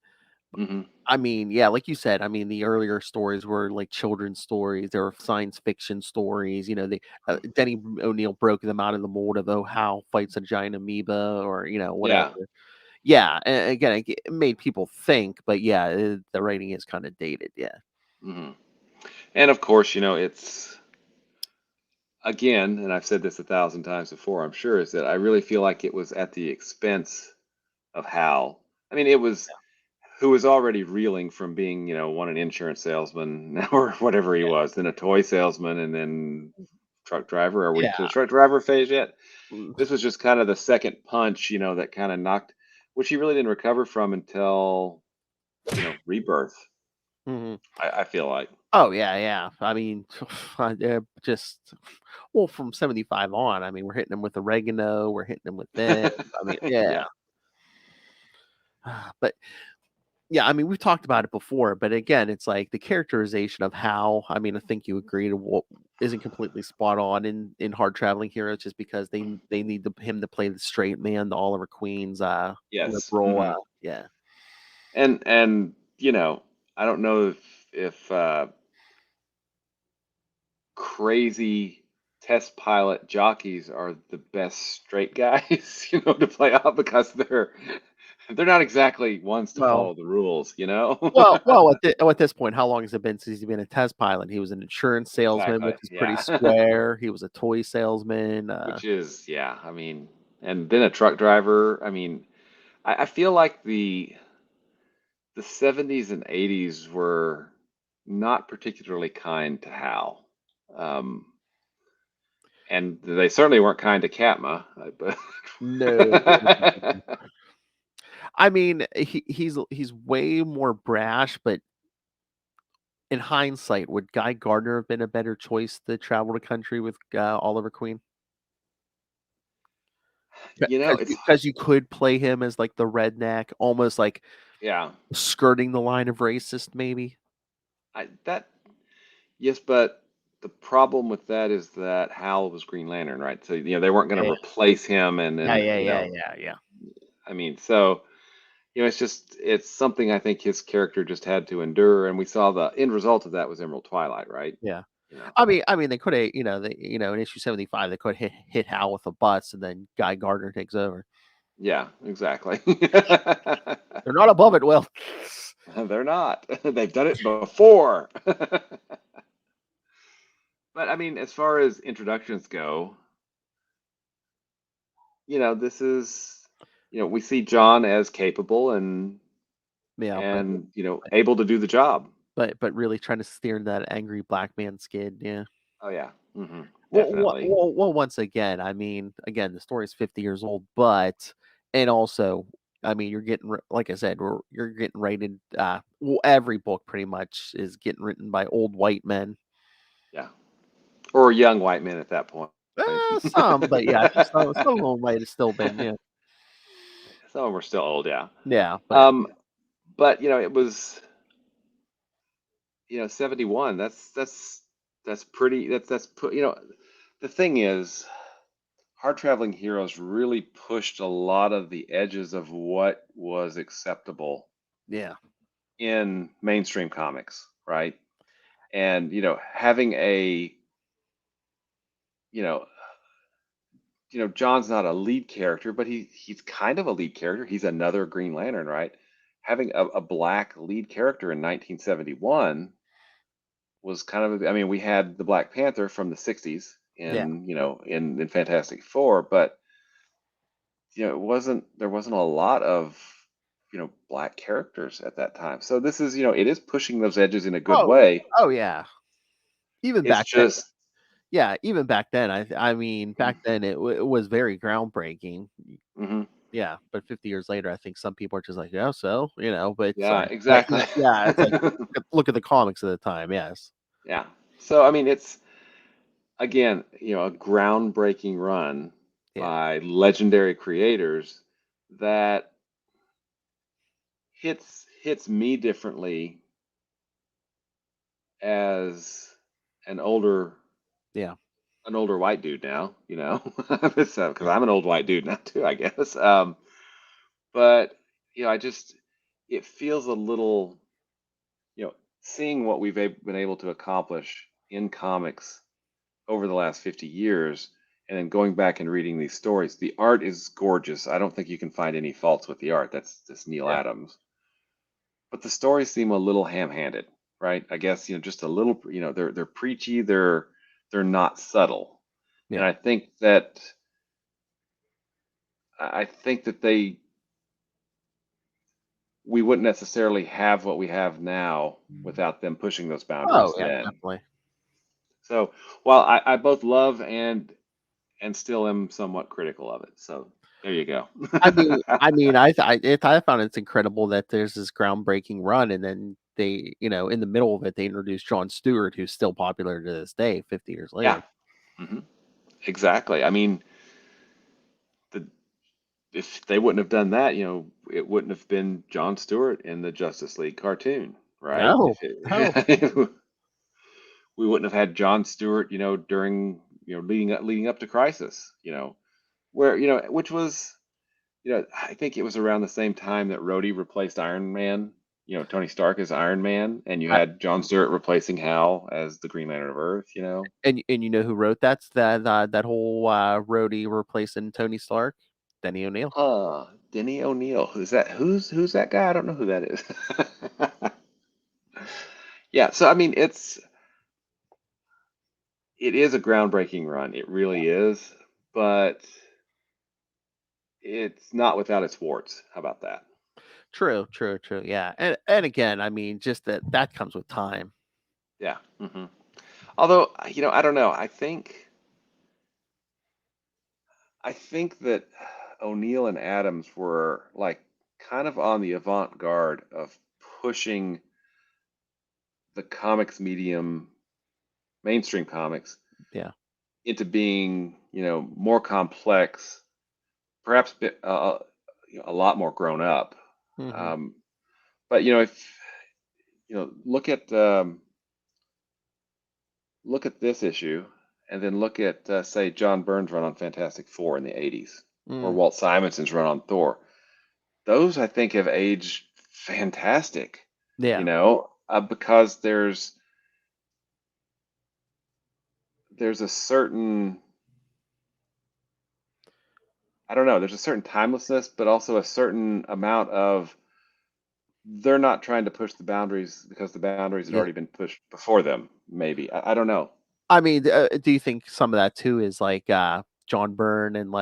Mm-hmm. I mean, yeah, like you said, I mean, the earlier stories were like children's stories. There were science fiction stories. Denny O'Neil broke them out of the mold of Hal fights a giant amoeba or whatever. Yeah. Yeah, and again, it made people think, but yeah, the writing is kind of dated. Yeah. hmm And of course, it's again, and I've said this 1,000 times before, I'm sure, is that I really feel like it was at the expense of Hal. I mean, it was who was already reeling from being, one an insurance salesman or whatever he was, then a toy salesman, and then truck driver. Are we to Yeah. the truck driver phase yet? Mm. This was just kind of the second punch, that kind of knocked, which he really didn't recover from until, Rebirth. Mhm. I feel like. Oh yeah, yeah. I mean, just from 75 on. I mean, we're hitting them with oregano. We're hitting them with this. I mean, yeah. Yeah. But yeah, I mean, we've talked about it before, but again, it's like the characterization of Hal. I mean, I think you agree to what isn't completely spot on in Hard Traveling Heroes, just because they need him to play the straight man, the Oliver Queen's Yes. liberal. Mhm. Yeah, And I don't know if crazy test pilot jockeys are the best straight guys, to play out because they're not exactly ones to well, follow the rules. at this point, how long has it been since he's been a test pilot? He was an insurance salesman, Exactly. which is pretty Yeah. square. He was a toy salesman. Which is, yeah, I mean, and then a truck driver. I mean, I feel like the 70s and 80s were not particularly kind to Hal. Um, and they certainly weren't kind to Katma. But No. I mean, he's way more brash, but in hindsight, would Guy Gardner have been a better choice to travel the country with Oliver Queen? it's Because you could play him as like the redneck, almost like yeah, skirting the line of racist, maybe. that yes, but the problem with that is that Hal was Green Lantern, right? So they weren't going to Yeah, replace him, and yeah, then yeah, yeah, yeah, yeah. I mean, so it's something I think his character just had to endure, and we saw the end result of that was Emerald Twilight, right? Yeah. You know, I mean, they could have, in issue 75, they could hit Hal with a bus, and then Guy Gardner takes over. yeah, exactly. They're not above it, Will. They're not. They've done it before. But I mean, as far as introductions go, this is, we see John as capable and Yeah, and able to do the job. but really trying to steer that angry black man skid. Yeah. Oh yeah, definitely. Once again, I mean, again, the story is 50 years old, but and also, I mean, you're getting like I said, you're getting rated. Every book pretty much is getting written by old white men. Yeah, or young white men at that point. Some, but yeah, I think some of them might have still been, yeah, Some of them are still old, yeah. yeah, but Um, but it was 71. That's pretty. That's put. The thing is, Hard Traveling Heroes really pushed a lot of the edges of what was acceptable yeah, in mainstream comics, right? And having you know, John's not a lead character, but he's kind of a lead character. He's another Green Lantern, right? Having a black lead character in 1971 was kind of, I mean, we had the Black Panther from the 60s yeah. in Fantastic Four, but there wasn't a lot of black characters at that time. So this is, it is pushing those edges in a good Oh, way. oh yeah. Even It's back then, just yeah, even back then, I mean, back then it was very groundbreaking. mhm. Yeah, but 50 years later, I think some people are just like, yeah, so, but it's Yeah, like, exactly. yeah, it's like, look at the comics at the time. Yes. Yeah. So I mean, it's again, a groundbreaking run Yeah. by legendary creators that hits me differently as an older Yeah. white dude now, because I'm an old white dude now too, I guess. But I just it feels a little seeing what we've been able to accomplish in comics over the last 50 years, and then going back and reading these stories, the art is gorgeous. I don't think you can find any faults with the art. That's just Neil Adams. But the stories seem a little ham-handed, right? I guess, just a little, they're preachy, they're not subtle. Yeah. And I think that we wouldn't necessarily have what we have now without them pushing those boundaries then. Definitely. So while I both love and still am somewhat critical of it. So there you go. I found it's incredible that there's this groundbreaking run, and then they, in the middle of it, they introduced Jon Stewart, who's still popular to this day, 50 years later. Yeah, exactly. I mean, if they wouldn't have done that, it wouldn't have been Jon Stewart in the Justice League cartoon, right? No. We wouldn't have had Jon Stewart, during, leading up to Crisis, where, which was, I think it was around the same time that Rhodey replaced Iron Man, Tony Stark as Iron Man, and you had Jon Stewart replacing Hal as the Green Lantern of Earth, And you know who wrote that whole Rhodey replacing Tony Stark? Denny O'Neil. Denny O'Neil. Who's that? Who's that guy? I don't know who that is. Yeah, so I mean, it is a groundbreaking run. It really is, but it's not without its warts. How about that? True. Yeah, and again, I mean, just that comes with time. Yeah. Although, I don't know. I think that O'Neill and Adams were like kind of on the avant-garde of pushing the comics medium, mainstream comics, into being, more complex, perhaps a lot more grown up. But if look at this issue, and then look at say John Byrne's run on Fantastic Four in the 80s, or Walt Simonson's run on Thor. Those, I think, have aged fantastic. Yeah. Because there's a certain, I don't know, there's a certain timelessness, but also a certain amount of, they're not trying to push the boundaries because the boundaries had already been pushed before them. Maybe. I don't know. I mean, do you think some of that too is like John Byrne and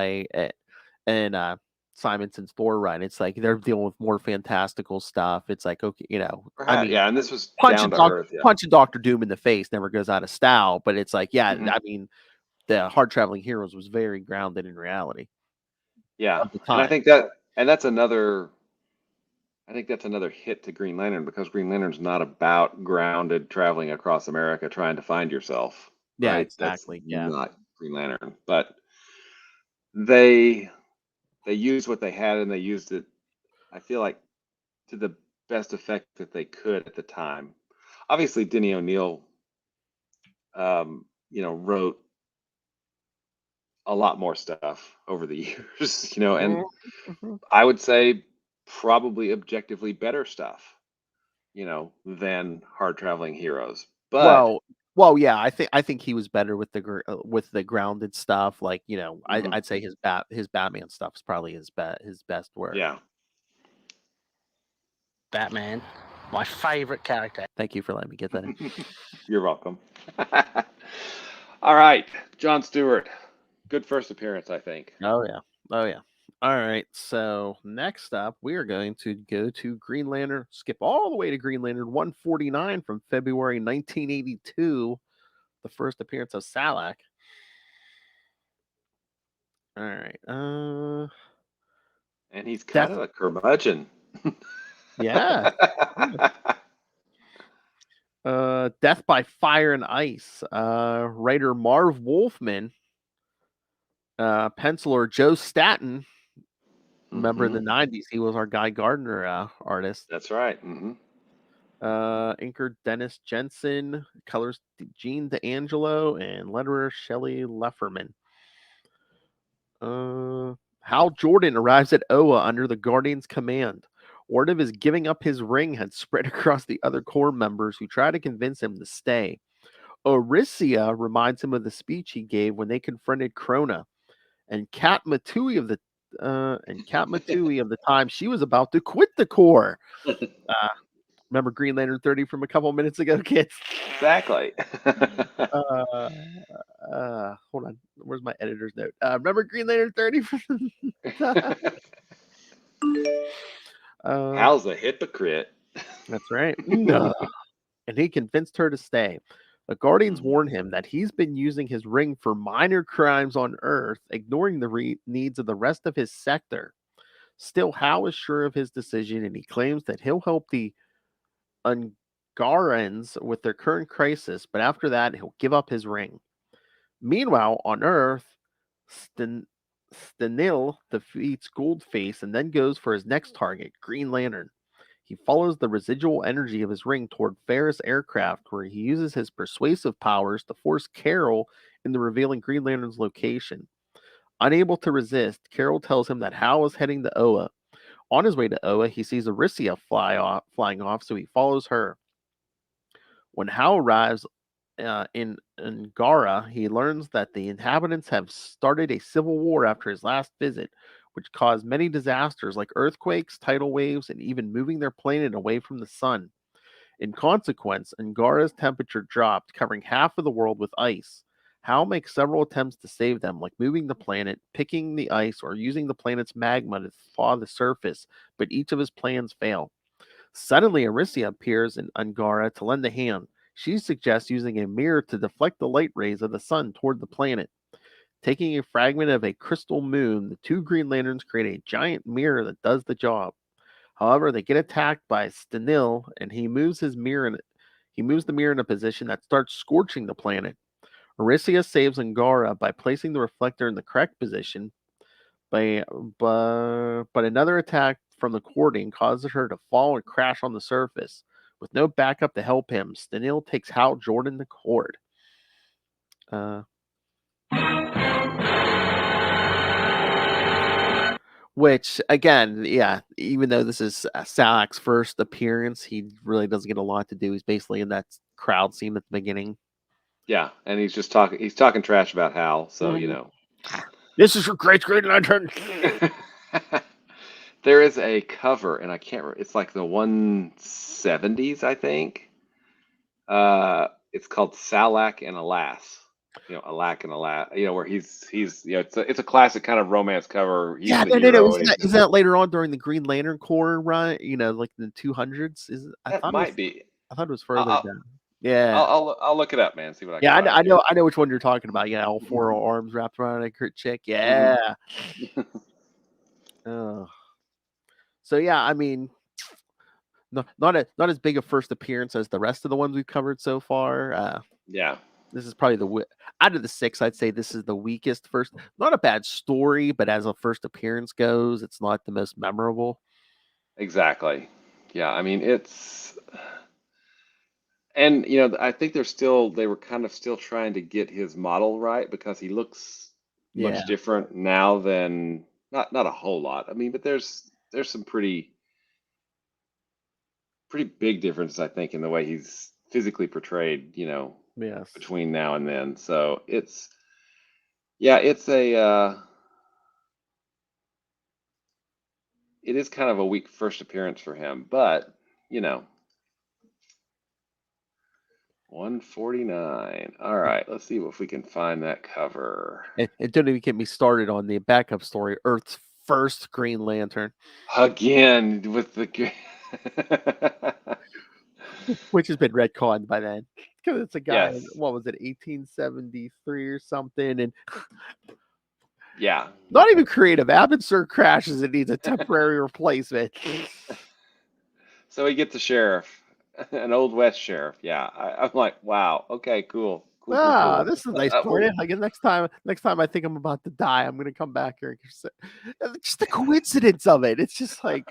Simonson's Thor run? It's like they're dealing with more fantastical stuff. It's like, okay, Perhaps, I mean, and this was punching down to earth. Yeah. punching Dr. Doom in the face never goes out of style, but it's like, I mean, the Hard Traveling Heroes was very grounded in reality. Yeah, At the and I time. think that's another hit to Green Lantern, because Green Lantern's not about grounded traveling across America trying to find yourself. Yeah, Right? exactly. That's not Green Lantern. But they used what they had, and they used it, I feel like, to the best effect that they could at the time. Obviously, Denny O'Neil, wrote a lot more stuff over the years, and I would say probably objectively better stuff, than Hard Traveling Heroes. But Well, yeah, I think he was better with the grounded stuff. Like, I'd say his Batman stuff is probably his best work. yeah, Batman, my favorite character. Thank you for letting me get that in. you're welcome. All right, Jon Stewart, good first appearance, I think. Oh yeah. All right. So next up, we are going to go to Green Lantern. Skip all the way to Green Lantern 149 from February 1982. The first appearance of Salaak. All right. And he's kind of a curmudgeon. Yeah. Death by Fire and Ice. Writer Marv Wolfman. Penciler Joe Staton. Remember in the 90s, he was our Guy Gardner artist. That's right. Inker Dennis Jensen, colors Gene D'Angelo, and letterer Shelley Lefferman. Hal Jordan arrives at Oa under the Guardian's command. Word of his giving up his ring had spread across the other Corps members, who tried to convince him to stay. Orisia reminds him of the speech he gave when they confronted Krona, and Katma Tui of the time she was about to quit the Corps. Remember Green Lantern 30 from a couple minutes ago, kids? Exactly. Hold on. Where's my editor's note? Remember Green Lantern 30 from Hal's a hypocrite. That's right. No. And he convinced her to stay. The Guardians warn him that he's been using his ring for minor crimes on Earth, ignoring the needs of the rest of his sector. Still, Hal is sure of his decision, and he claims that he'll help the Ungarans with their current crisis, but after that, he'll give up his ring. Meanwhile, on Earth, Stenil defeats Goldface and then goes for his next target, Green Lantern. He follows the residual energy of his ring toward Ferris Aircraft, where he uses his persuasive powers to force Carol into revealing Green Lantern's location. Unable to resist, Carol tells him that Hal is heading to Oa. On his way to Oa, he sees Orisia flying off, so he follows her. When Hal arrives in Angara, he learns that the inhabitants have started a civil war after his last visit, which caused many disasters like earthquakes, tidal waves, and even moving their planet away from the sun. In consequence, Angara's temperature dropped, covering half of the world with ice. Hal makes several attempts to save them, like moving the planet, picking the ice, or using the planet's magma to thaw the surface, but each of his plans fail. Suddenly, Orisia appears in Angara to lend a hand. She suggests using a mirror to deflect the light rays of the sun toward the planet. Taking a fragment of a crystal moon, the two Green Lanterns create a giant mirror that does the job. However, they get attacked by Stenil, and he moves the mirror in a position that starts scorching the planet. Orisia saves Angara by placing the reflector in the correct position, but another attack from the cording causes her to fall and crash on the surface. With no backup to help him, Stenil takes Hal Jordan to court. Which, again, yeah, even though this is Salaak's first appearance, he really doesn't get a lot to do. He's basically in that crowd scene at the beginning. Yeah, and he's just talking trash about Hal, so you know. This is your great lantern. There is a cover, and I can't remember. It's like the 170s, I think. It's called Salaak and Alas. You know, Alack and Alas. You know, where he's it's a classic kind of romance cover. He's Yeah, the no. hero, Is that later on during the Green Lantern Corps run? You know, like in the 200s? That might be. I thought it was further I'll, down. Yeah. I'll look it up, man. See what I Yeah, can find. I know which one you're talking about. Yeah, all four arms wrapped around a chick. Yeah. Oh. So yeah, I mean, not as big a first appearance as the rest of the ones we've covered so far. Yeah. This is probably out of the 6, I'd say this is the weakest first. Not a bad story, but as a first appearance goes, it's not the most memorable. Exactly. Yeah, I mean and you know, I think they were kind of still trying to get his model right because he looks much different now than not a whole lot. I mean, but there's some pretty big difference, I think, in the way he's physically portrayed, you know, between now and then. So it's it is kind of a weak first appearance for him, but you know, 149. All right, let's see if we can find that cover. And don't even get me started on the backup story, Earth's first Green Lantern. Again, with the which has been retconned by then. Because it's a guy, Yes. What was it, 1873 or something? And yeah. Not even creative. Abbotsford crashes and needs a temporary replacement. So he gets a sheriff, an Old West sheriff. Yeah, I'm like, wow, okay, cool. Cool. This is a nice story. Like next time I think I'm about to die, I'm gonna come back here. Just the coincidence of it. It's just like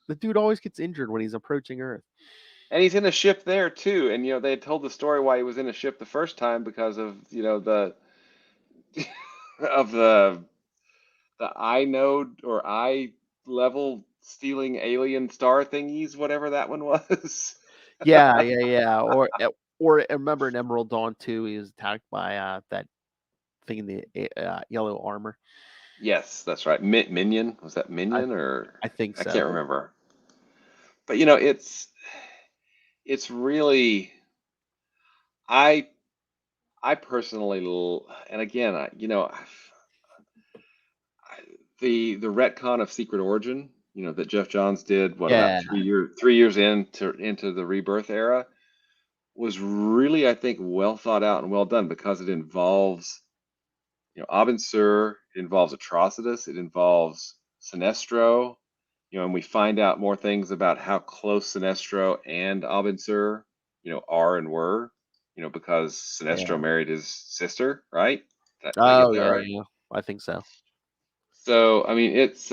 the dude always gets injured when he's approaching Earth. And he's in a ship there too. And you know, they had told the story why he was in a ship the first time because of, you know, the of the I node or I level stealing alien star thingies, whatever that one was. Yeah. Or remember in Emerald Dawn 2, he was attacked by that thing in the yellow armor. Yes, that's right. Minion, was that I Minion or I think I so. can't remember. But it's really I personally and again the retcon of Secret Origin, that Jeff Johns did about Yeah. 3 years into the Rebirth era was really, I think, well thought out and well done because it involves Abin Sur, it involves Atrocitus, it involves Sinestro, and we find out more things about how close Sinestro and Abin Sur, are and were, because Sinestro Yeah. married his sister, right? Did I get Oh that yeah, right? yeah. I think so. So, I mean, it's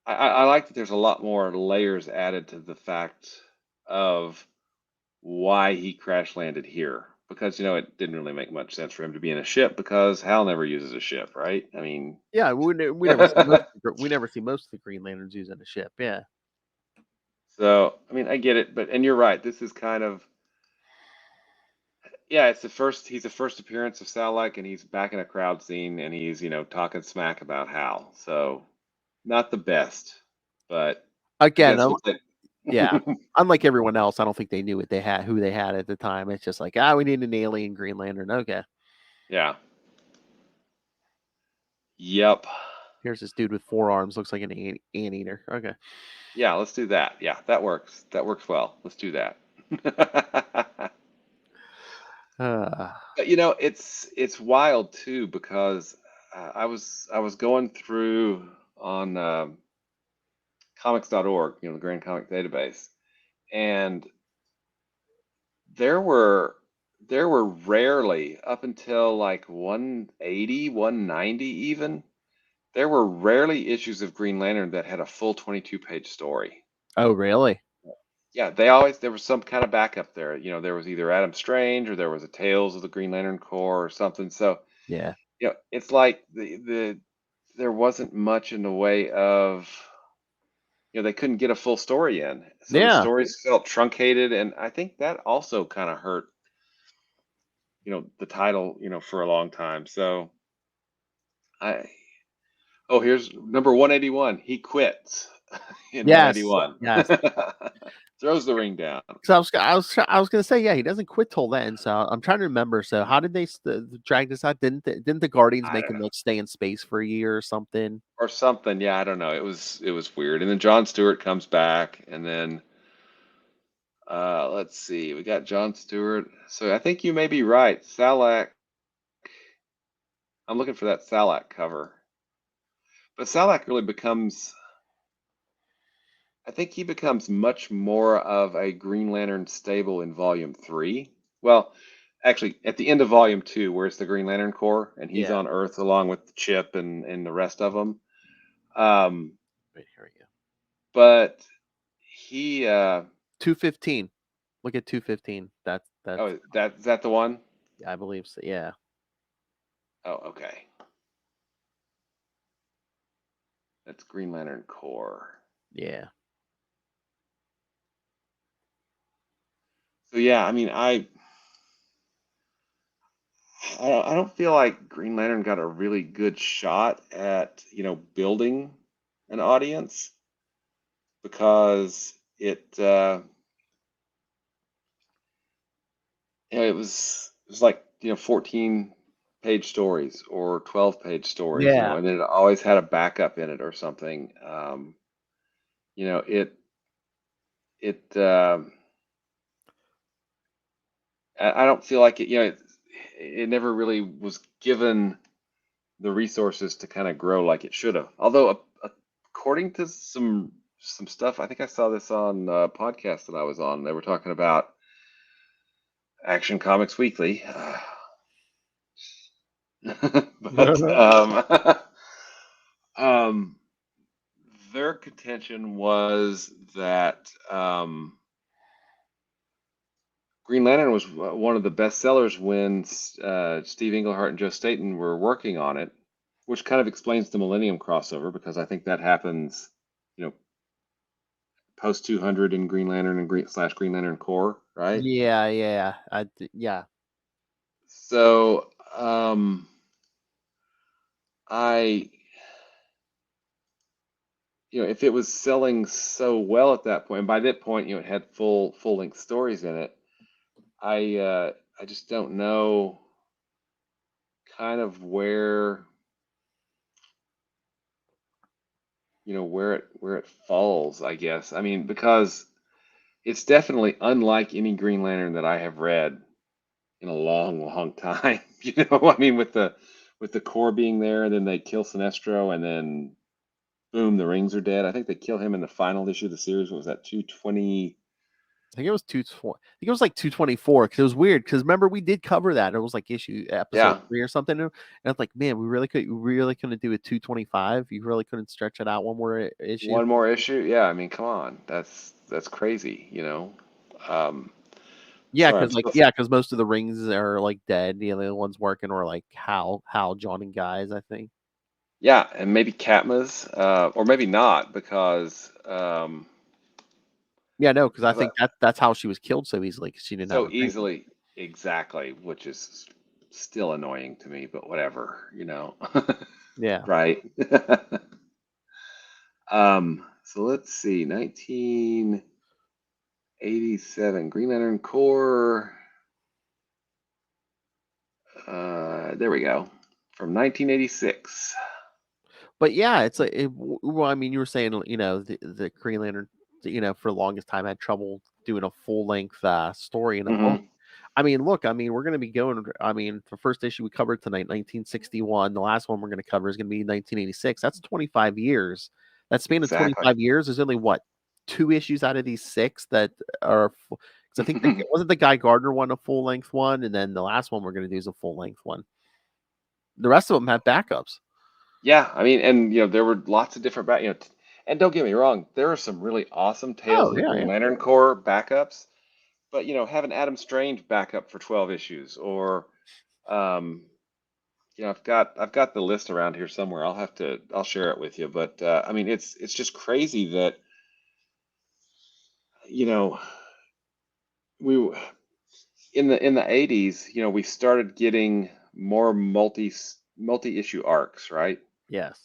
I like that there's a lot more layers added to the fact of why he crash landed here. Because, it didn't really make much sense for him to be in a ship because Hal never uses a ship, right? I mean, Yeah, we never see most of the Green Lanterns using a ship. Yeah. so, I mean, I get it, and you're right. This is kind of, yeah, he's the first appearance of Salaak, and he's back in a crowd scene, and he's, talking smack about Hal. So, not the best, but I Again, guess we'll take. yeah. Unlike everyone else, I don't think they knew what they had, who they had at the time. It's just like, we need an alien Green Lantern. Okay, Yeah. Yep. here's this dude with 4 arms, looks like an anteater. Okay. Yeah, let's do that. Yeah, that works. That works well. Let's do that. Uh, But, it's wild too because I was going through on comics.org, the Grand Comic Database, and there were rarely up until like 180, 190 even. There were rarely issues of Green Lantern that had a full 22-page story. oh, really? Yeah, there was some kind of backup there. There was either Adam Strange or there was a Tales of the Green Lantern Corps or something. So, Yeah. it's like there wasn't much in the way of, they couldn't get a full story in. So the Yeah. stories felt truncated, and I think that also kind of hurt, the title, for a long time. So I here's number 181. He quits in Yes. 181. Yes. Throws the ring down. So I was gonna say, yeah, he doesn't quit till then. So I'm trying to remember. So how did they drag this out? Didn't the Guardians I make don't him know. like stay in space for a year or something? Or something. Yeah, I don't know. It was weird. And then John Stewart comes back, and then let's see. We got John Stewart. So I think you may be right. Salaak. I'm looking for that Salaak cover. But Salaak really I think he becomes much more of a Green Lantern stable in Volume 3. Well, actually, at the end of Volume 2, where it's the Green Lantern Corps, and he's Yeah. on Earth along with Chip and the rest of them. Um, Wait, here we go. but he 215. Look at 215. That's is that the one? I believe so. Yeah. Oh, okay. That's Green Lantern Corps. Yeah. So yeah, I mean, I don't feel like Green Lantern got a really good shot at, building an audience because it was like, 14-page stories or 12-page stories, Yeah. and then it always had a backup in it or something. You know, it I don't feel like it never really was given the resources to kind of grow like it should have. Although, according to some stuff, I think I saw this on a podcast that I was on. They were talking about Action Comics Weekly, but um, their contention was that Green Lantern was one of the best sellers when Steve Englehart and Joe Staton were working on it. which kind of explains the Millennium crossover, because I think that happens, post 200 in Green Lantern and Green Lantern Corps, right? Yeah. So I, if it was selling so well at that point, and by that point, it had full length stories in it. I just don't know kind of where where it falls, I guess. I mean, because it's definitely unlike any Green Lantern that I have read in a long time. I mean, with the core being there, and then they kill Sinestro, and then boom, the rings are dead. I think they kill him in the final issue of the series. What was that, 220? I think it was 220. I think it was like 224, because it was weird. Because remember, we did cover that. It was like episode 3 or something. And it's like, man, we really couldn't do a 225. You really couldn't stretch it out one more issue. One more issue? Yeah, I mean, come on, that's crazy. Yeah, Sorry, because most of the rings are like dead. The only ones working are like Hal, John, and Guys, I think. Yeah, and maybe Katma's, or maybe not, because Yeah, no, because I think that's how she was killed so easily, because she didn't have so a ring. easily, exactly, which is still annoying to me, but whatever, Yeah. right? So let's see, 1987 Green Lantern Corps. There we go, from 1986. But yeah, it's like, well, I mean, you were saying, the Green Lantern, for the longest time had trouble doing a full length story in a book. I mean, look, we're going to be going. The first issue we covered tonight, 1961. The last one we're going to cover is going to be 1986. That's 25 years. That span of Exactly. 25 years is only what, 2 issues out of these 6 that are. Because I think wasn't the guy Gardner one a full length one, and then the last one we're going to do is a full length one. The rest of them have backups. Yeah, I mean, and there were lots of different and don't get me wrong, there are some really awesome Tales of the Green Lantern Corps backups, but have an Adam Strange backup for 12 issues, or I've got the list around here somewhere. I'll share it with you, but I mean, it's just crazy that we in the 80s, we started getting more multi-issue arcs, right? Yes.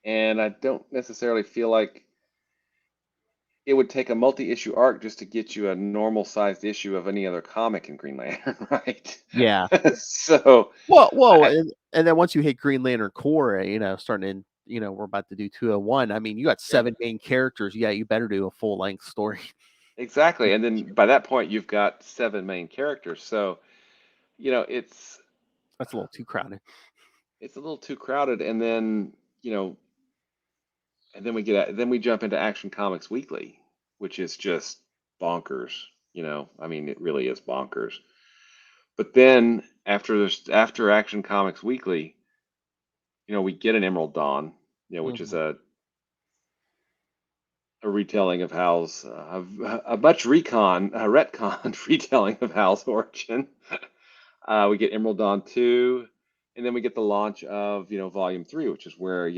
And I don't necessarily feel like it would take a multi-issue arc just to get you a normal-sized issue of any other comic in Green Lantern, right? Yeah. So and then once you hit Green Lantern Corps, starting in, we're about to do 201. I mean, you got 7 main characters. Yeah, you better do a full length story. Exactly, and then by that point, you've got 7 main characters. So, that's a little too crowded. It's a little too crowded, and then and then we jump into Action Comics Weekly, which is just bonkers. I mean, it really is bonkers. But then after Action Comics Weekly, we get an Emerald Dawn, which is a retelling of Hal's a much retconned retelling of Hal's origin. We get Emerald Dawn 2, and then we get the launch of Volume 3, which is where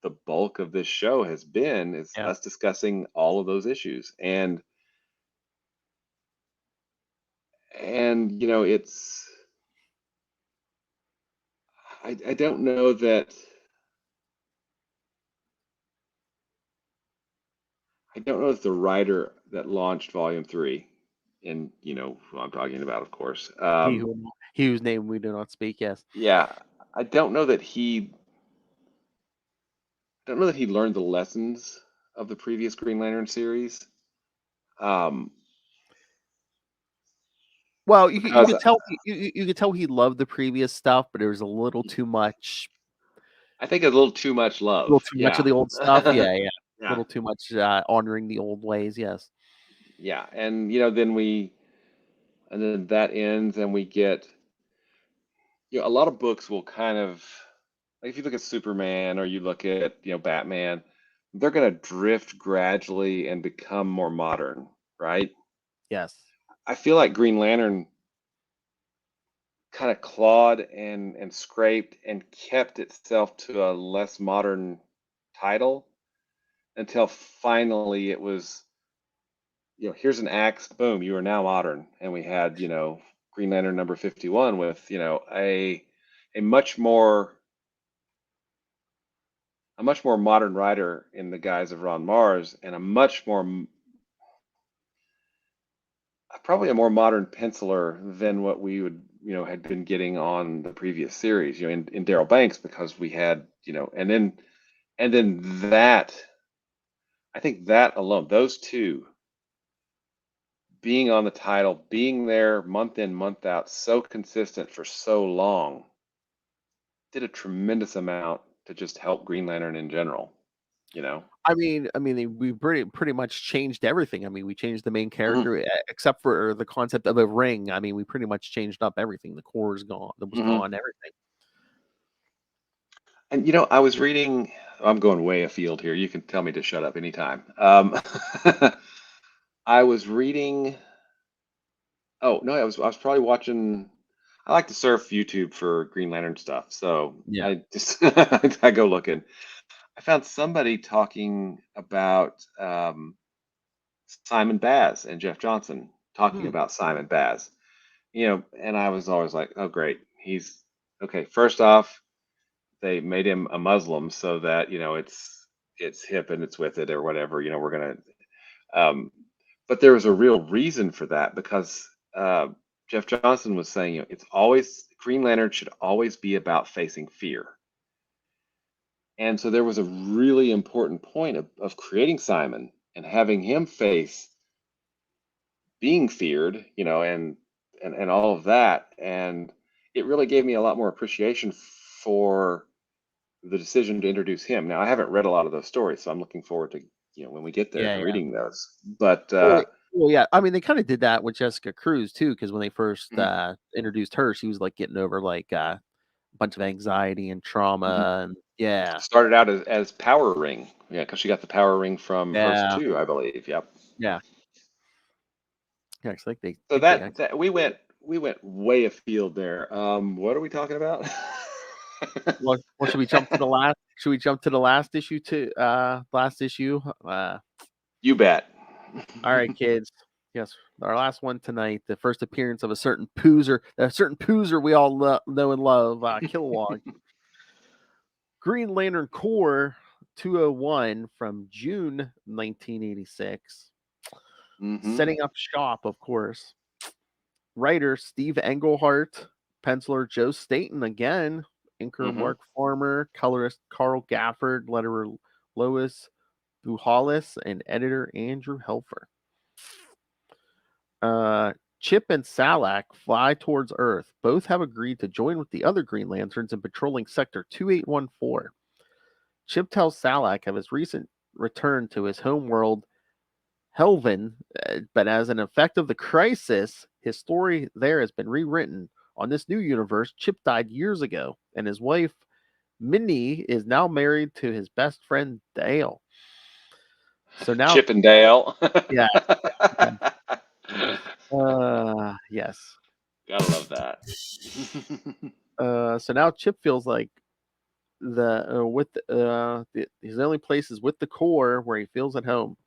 the bulk of this show has been, is us discussing all of those issues. And it's I don't know that the writer that launched Volume 3, and who I'm talking about, of course, he whose name we do not speak. Yes. Yeah, I don't know that he learned the lessons of the previous Green Lantern series. Well, you could tell you could tell he loved the previous stuff, but there was a little too much. I think a little too much love. A little too much of the old stuff. Yeah. Yeah. A little too much honoring the old ways. Yes. Yeah, and then that ends, and we get a lot of books will kind of, like, if you look at Superman or you look at Batman, they're going to drift gradually and become more modern, right? Yes. I feel like Green Lantern kind of clawed and scraped and kept itself to a less modern title until finally it was, here's an axe, boom, you are now modern. And we had, Green Lantern number 51 with, a much more modern writer in the guise of Ron Mars, and probably a more modern penciler than what we would, had been getting on the previous series, in Daryl Banks, because we had, and then that, I think that alone, those two being on the title, being there month in, month out, so consistent for so long, did a tremendous amount to just help Green Lantern in general, I mean, we pretty much changed everything. I mean, we changed the main Mhm. character except for the concept of a ring. I mean, we pretty much changed up everything. The core is gone. That was Mhm. gone. Everything. And I was reading. I'm going way afield here. You can tell me to shut up anytime. I was reading. Oh no, I was probably watching. I like to surf YouTube for Green Lantern stuff, so Yeah. I just I go looking. I found somebody talking about Simon Baz and Jeff Johnson talking about Simon Baz. And I was always like, oh great, he's okay. First off, they made him a Muslim so that it's hip and it's with it or whatever. We're gonna. But there was a real reason for that because Jeff Johnson was saying, it's always Green Lantern should always be about facing fear. And so there was a really important point of creating Simon and having him face being feared, and all of that. And it really gave me a lot more appreciation for the decision to introduce him. Now, I haven't read a lot of those stories, so I'm looking forward to, when we get there, Yeah. to Yeah. reading those. But Well, yeah. I mean, they kind of did that with Jessica Cruz too, because when they first Mhm. introduced her, she was like getting over like a bunch of anxiety and Mhm. trauma, and yeah, Started out as Power Ring, yeah, because she got the Power Ring from Earth yeah, 2, I believe. Yep. yeah. Yeah, it's like they So think they that we went way afield there. What are we talking about? Well, should we jump to the last? Should we jump to the last issue? Last issue. You bet. All right, kids. Yes, our last one tonight. The first appearance of a certain poozer we all know and love, Kilowog. Green Lantern Corps 201 from June 1986. Hmm. Setting up shop, of course. Writer Steve Englehart, penciler Joe Staten again, inker Hmm. Mark Farmer, colorist Carl Gafford, letterer Lois Buhalis, and editor Andrew Helfer. Chip and Salaak fly towards Earth. Both have agreed to join with the other Green Lanterns in patrolling Sector 2814. Chip tells Salaak of his recent return to his home world, Helven, but as an effect of the crisis, his story there has been rewritten. On this new universe, Chip died years ago, and his wife, Minnie, is now married to his best friend, Dale. So now, Chip and Dale. yeah, yes. Gotta love that. So now Chip feels like his only place is with the core where he feels at home.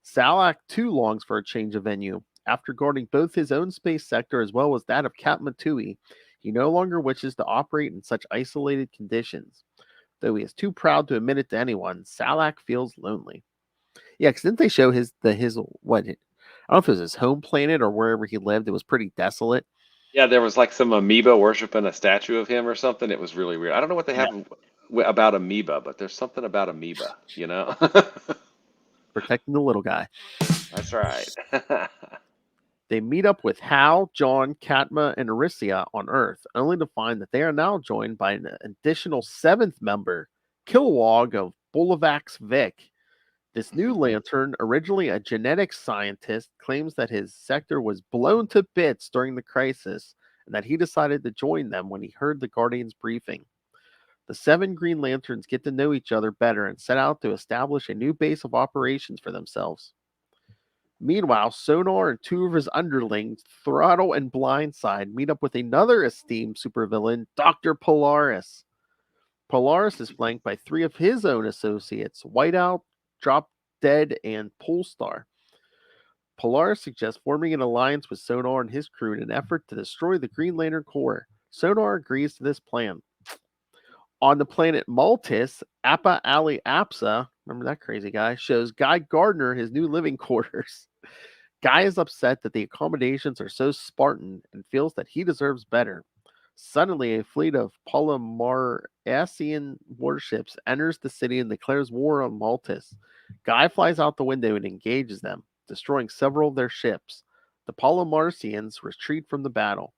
Salaak too longs for a change of venue. After guarding both his own space sector as well as that of Katma, he no longer wishes to operate in such isolated conditions. Though he is too proud to admit it to anyone, Salaak feels lonely. Yeah, because didn't they show his what? I don't know if it was his home planet or wherever he lived. It was pretty desolate. Yeah, there was like some amoeba worshiping a statue of him or something. It was really weird. I don't know what they Yeah. have about amoeba, but there's something about amoeba, Protecting the little guy. That's right. They meet up with Hal, John, Katma, and Aricia on Earth, only to find that they are now joined by an additional seventh member, Kilowog of Bolivax Vic. This new lantern, originally a genetics scientist, claims that his sector was blown to bits during the crisis and that he decided to join them when he heard the Guardians briefing. The 7 Green Lanterns get to know each other better and set out to establish a new base of operations for themselves. Meanwhile, Sonar and two of his underlings, Throttle and Blindside, meet up with another esteemed supervillain, Dr. Polaris. Polaris is flanked by three of his own associates, Whiteout, Drop Dead, and Polestar. Polaris suggests forming an alliance with Sonar and his crew in an effort to destroy the Green Lantern Corps. Sonar agrees to this plan. On the planet Maltis, Appa Ali Apsa, remember that crazy guy, shows Guy Gardner his new living quarters. Guy is upset that the accommodations are so Spartan and feels that he deserves better. Suddenly, a fleet of Polymarasian warships enters the city and declares war on Maltis. Guy flies out the window and engages them, destroying several of their ships. The Polymarsians retreat from the battle.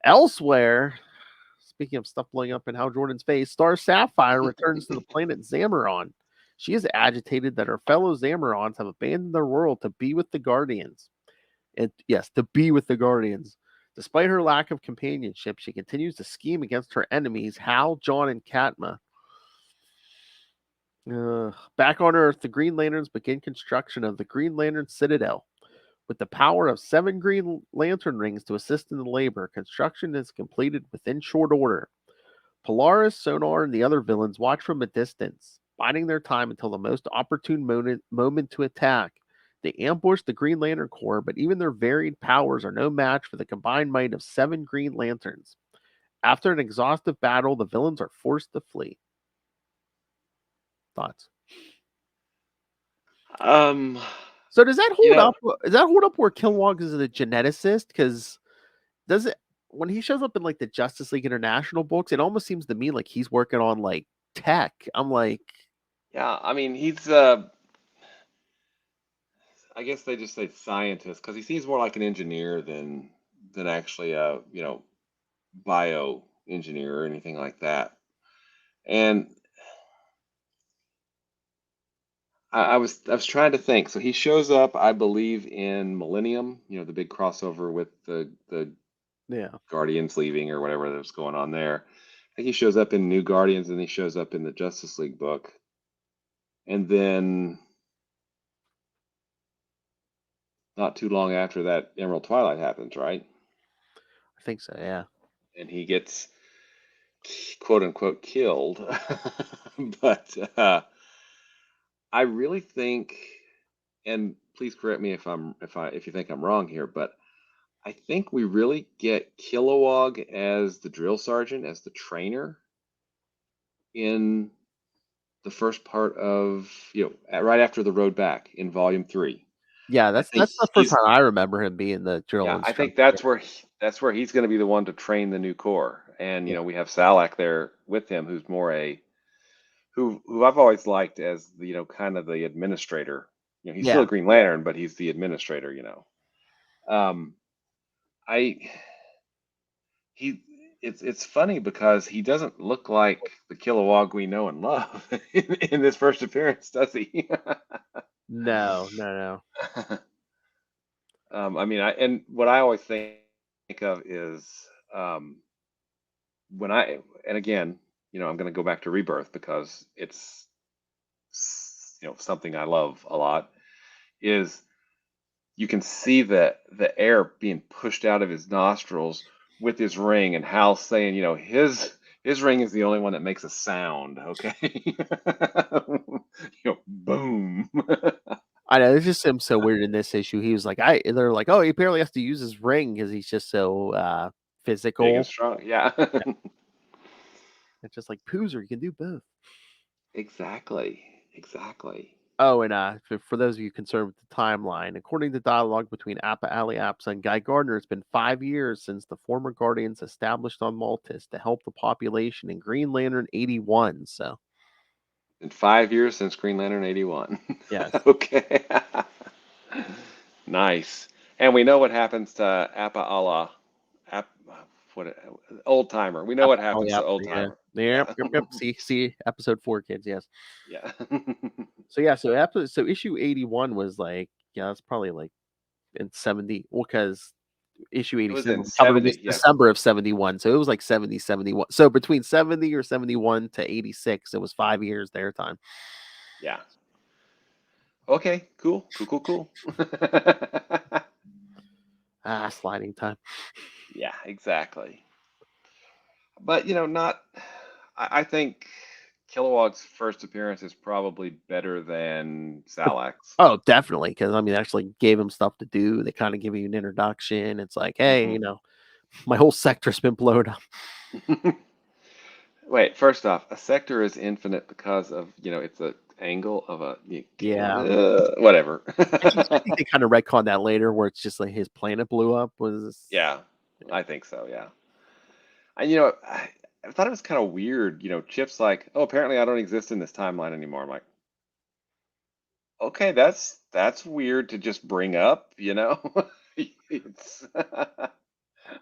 Elsewhere, speaking of stuff blowing up in Hal Jordan's face, Star Sapphire returns to the planet Zamaron. She is agitated that her fellow Zamarons have abandoned their world to be with the Guardians. And yes, to be with the Guardians. Despite her lack of companionship, she continues to scheme against her enemies, Hal, John, and Katma. Back on Earth, the Green Lanterns begin construction of the Green Lantern Citadel. With the power of 7 Green Lantern rings to assist in the labor, construction is completed within short order. Polaris, Sonar, and the other villains watch from a distance, biding their time until the most opportune moment to attack. They ambush the Green Lantern Corps, but even their varied powers are no match for the combined might of 7 Green Lanterns. After an exhaustive battle, the villains are forced to flee. Thoughts? So does that hold up? Does that hold up where Kilowog is a geneticist? Because does it when he shows up in like the Justice League International books, it almost seems to me like he's working on like tech. I'm like, yeah, I mean he's I guess they just say scientist because he seems more like an engineer than actually a bio engineer or anything like that. And I was trying to think. So he shows up, I believe, in Millennium. The big crossover with the Guardians leaving or whatever that's going on there. I think he shows up in New Guardians and he shows up in the Justice League book. And then not too long after that, Emerald Twilight happens, right? I think so, yeah. And he gets quote unquote killed. But I really think, and please correct me if you think I'm wrong here, but I think we really get Kilowog as the drill sergeant, as the trainer in the first part of, right after the road back in volume 3. Yeah, that's the first time I remember him being the drill instructor. I think that's where he's going to be the one to train the new Corps. And, we have Salaak there with him, who's more who I've always liked as the, kind of the administrator. He's still a Green Lantern, but he's the administrator, It's funny because he doesn't look like the Kilowog we know and love in this first appearance, does he? No. I mean, and what I always think of is and again, I'm going to go back to Rebirth because it's something I love a lot. Is you can see the air being pushed out of his nostrils with his ring, and Hal saying, his ring is the only one that makes a sound. Okay, boom. I know, it just seems so weird in this issue. He was like, they're like, oh, he apparently has to use his ring because he's just so physical. Big and strong, yeah. It's just like Poozer, you can do both. Exactly. Oh, and for those of you concerned with the timeline, according to dialogue between Appa Ali Apsa and Guy Gardner, it's been 5 years since the former Guardians established on Maltis to help the population in Green Lantern 81. So, in 5 years since Green Lantern 81. Yes. Okay. Nice. And we know what happens to Appa Allah. Old Timer. We know what happens to Old Timer. Yep. See episode 4, kids. Yes. Yeah. So issue 81 was like, it's probably like in 70. Well, because issue 87 was December of 71, so it was like 71. So between 70 or 71 to 86, it was 5 years their time. Yeah. Okay, cool. Sliding time. Yeah, exactly. But not. I think Kilowog's first appearance is probably better than Salaak's. Oh, definitely, because I mean, they actually gave him stuff to do. They kind of give you an introduction. It's like, hey, my whole sector's been blown up. Wait, first off, a sector is infinite because of it's an angle of a whatever. I think they kind of retcon that later, where it's just like his planet blew up. Yeah, I think so. Yeah, and I thought it was kind of weird. Chip's like, oh, apparently I don't exist in this timeline anymore. I'm like, okay, that's weird to just bring up. It's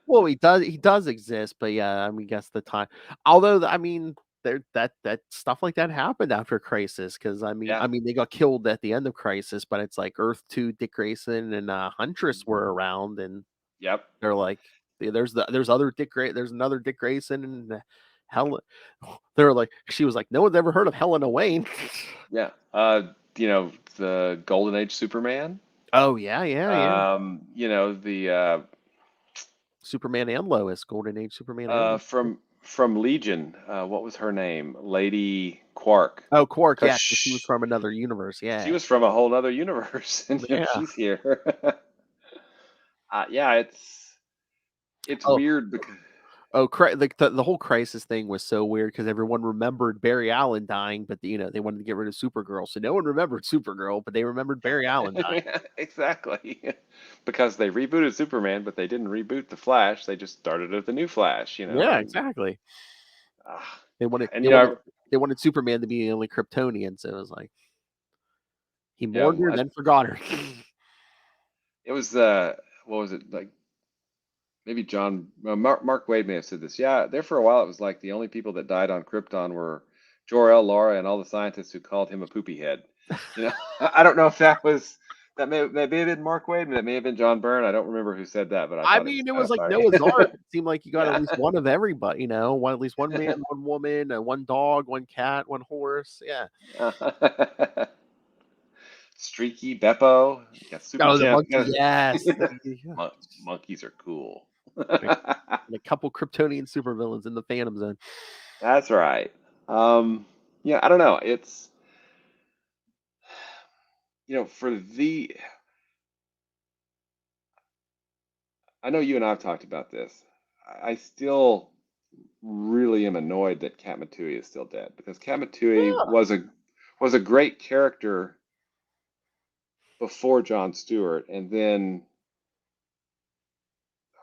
Well, he does exist, but yeah, I mean, guess the time. Although, I mean, there that stuff like that happened after Crisis, because I yeah. mean, they got killed at the end of Crisis, but it's like Earth 2, Dick Grayson and Huntress were around, and Yep. they're like, there's another Dick Grayson and Helen. They're like, she was like, no one's ever heard of Helena Wayne. Yeah. The Golden Age Superman. Oh yeah. The Superman and Lois, Golden Age Superman. And from Legion. What was her name? Lady Quark. Oh, Quark. 'Cause Yeah, 'cause she was from another universe. Yeah, She was from a whole other universe, and she's here. Yeah, it's weird because the whole Crisis thing was so weird because everyone remembered Barry Allen dying, but they wanted to get rid of Supergirl, so no one remembered Supergirl, but they remembered Barry Allen dying. Exactly, because they rebooted Superman, but they didn't reboot the Flash. They just started with the new Flash. Yeah, exactly. They wanted Superman to be the only Kryptonian, so it was like he mourned her, then forgot her. It was what was it like? Maybe Mark Wade may have said this. Yeah, there for a while it was like the only people that died on Krypton were Jor-El, Laura, and all the scientists who called him a poopy head. I don't know if that may have been Mark Wade, that may have been John Byrne. I don't remember who said that, but I mean, it was like Noah's Ark. It seemed like you got at least one of everybody. At least one man, one woman, one dog, one cat, one horse. Yeah. Streaky, Beppo. The monkey, yes. Monkeys are cool. And a couple Kryptonian supervillains in the Phantom Zone. That's right. Yeah, I don't know. It's I know you and I have talked about this. I still really am annoyed that Katma Tui is still dead, because Katma Tui was a great character before John Stewart, and then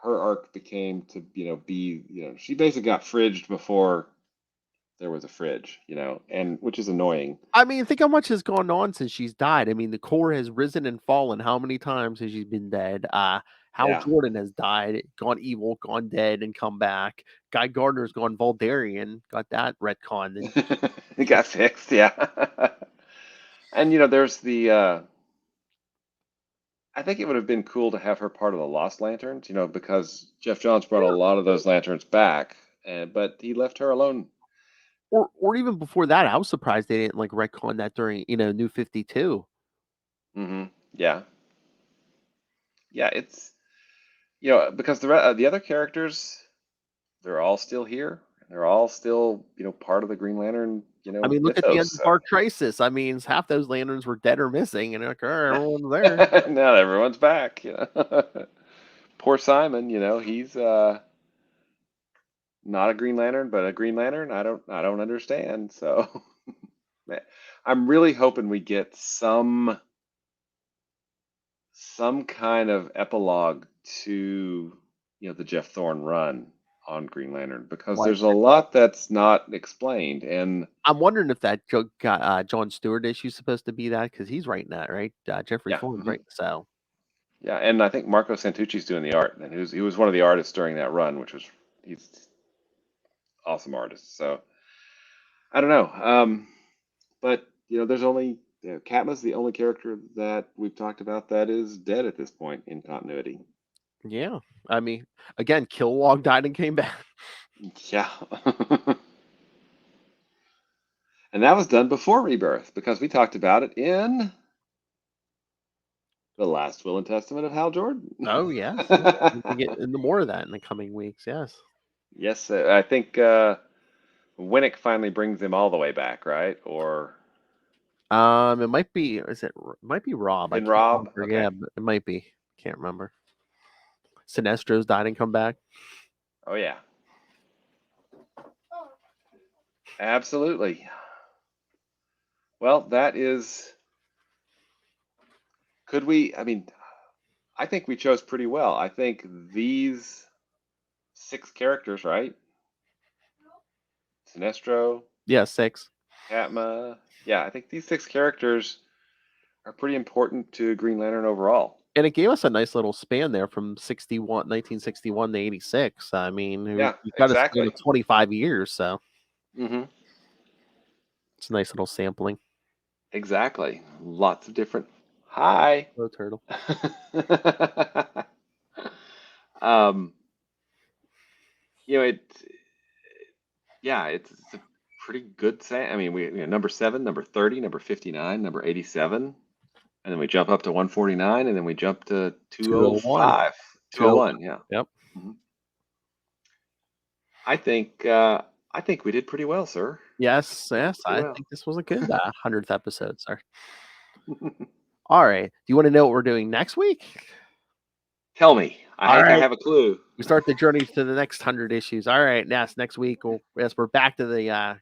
her arc became to be she basically got fridged before there was a fridge, and which is annoying. I mean, think how much has gone on since she's died. I mean, the core has risen and fallen. How many times has she been dead? Hal Jordan has died, gone evil, gone dead, and come back. Guy Gardner's gone Vuldarian, got that retcon. It got fixed, yeah. And there's the I think it would have been cool to have her part of the Lost Lanterns, because Jeff Johns brought a lot of those lanterns back, but he left her alone. Or even before that, I was surprised they didn't retcon that during New 52. Mm-hmm. Yeah. Yeah, it's because the other characters, they're all still here. They're all still part of the Green Lantern. I mean, look at the end of Dark Crisis. I mean, half those lanterns were dead or missing, and everyone's there. Now everyone's back. Poor Simon. He's not a Green Lantern, but a Green Lantern. I don't understand. So I'm really hoping we get some kind of epilogue to the Jeff Thorne run on Green Lantern, because there's a lot that's not explained, and I'm wondering if that John Stewart issue is supposed to be that, because he's writing that, right? Jeffrey Thorne's writing, so yeah, and I think Marco Santucci's doing the art, and he was one of the artists during that run, he's awesome artist. So I don't know, but there's only Katma's the only character that we've talked about that is dead at this point in continuity. Yeah, I mean, again, Kilowog died and came back. Yeah. And that was done before Rebirth, because we talked about it in The Last Will and Testament of Hal Jordan. Oh yes, we'll get into more of that in the coming weeks. Yes. Yes, I think Winnick finally brings him all the way back, right? Or It might be. Might be Rob. I in can't Rob? remember. Okay. Yeah, but it might be. Can't remember. Sinestro's died and come back. Oh yeah. Absolutely. Well, that is. Could we? I mean, I think we chose pretty well. I think these 6 characters, right? Sinestro, Yeah, 6. Katma. Yeah, I think these 6 characters are pretty important to Green Lantern overall. And it gave us a nice little span there from 1961 to 86. I mean, Yeah, we got exactly. us 25 years, so Mm-hmm. it's a nice little sampling. Exactly. Lots of different. Hi. Hello, Turtle. um, it's a pretty good say. I mean, we number 7, number 30, number 59, number 87, and then we jump up to 149, and then we jump to 205, 201. Yeah. Yep. Mm-hmm. I think we did pretty well, sir. Yes. Pretty I well. think this was a good 100th episode, sir. All right. Do you want to know what we're doing next week? Tell me. I think I have a clue. We start the journey to the next 100 issues. All right. Yes, next week. We're back to the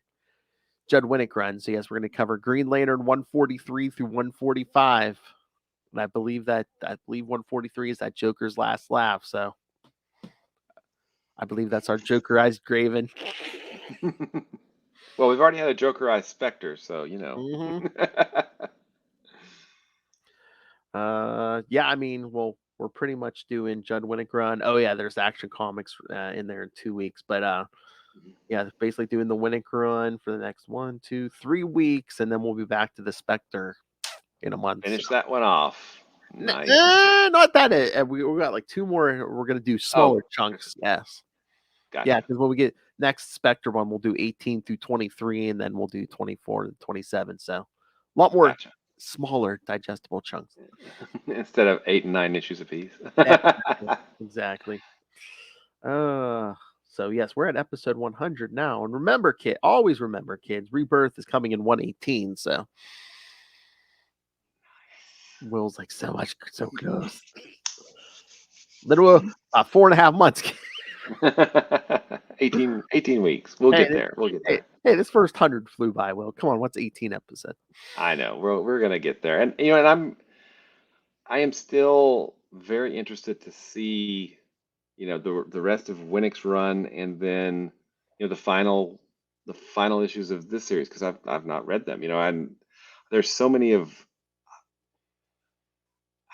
Judd Winnick run. So, yes, we're going to cover Green Lantern 143 through 145. And I believe 143 is that Joker's last laugh. So, I believe that's our Jokerized Graven. Well, we've already had a Jokerized Spectre, so Mm-hmm. Yeah, I mean, we're pretty much doing Judd Winnick run. Oh yeah, there's Action Comics in there in 2 weeks, but yeah, basically doing the Winnick run for the next 1, 2, 3 weeks, and then we'll be back to the Spectre in a month. Finish that one off. Nice. Not that. We got like 2 more. We're gonna do smaller chunks. Yes. Gotcha. Yeah, because when we get next Spectre one, we'll do 18 through 23, and then we'll do 24 to 27. So a lot more smaller, digestible chunks instead of 8 and 9 issues apiece. Exactly. So yes, we're at episode 100 now, and remember, always remember, kids, Rebirth is coming in 118. So Will's like so close. Little 4.5 months. 18 weeks. We'll get there. Hey, this first 100 flew by, Will. Come on, what's 18 episodes? I know. We're gonna get there. And I am still very interested to see, the rest of Winnick's run, and then, the final issues of this series, because I've not read them, and there's so many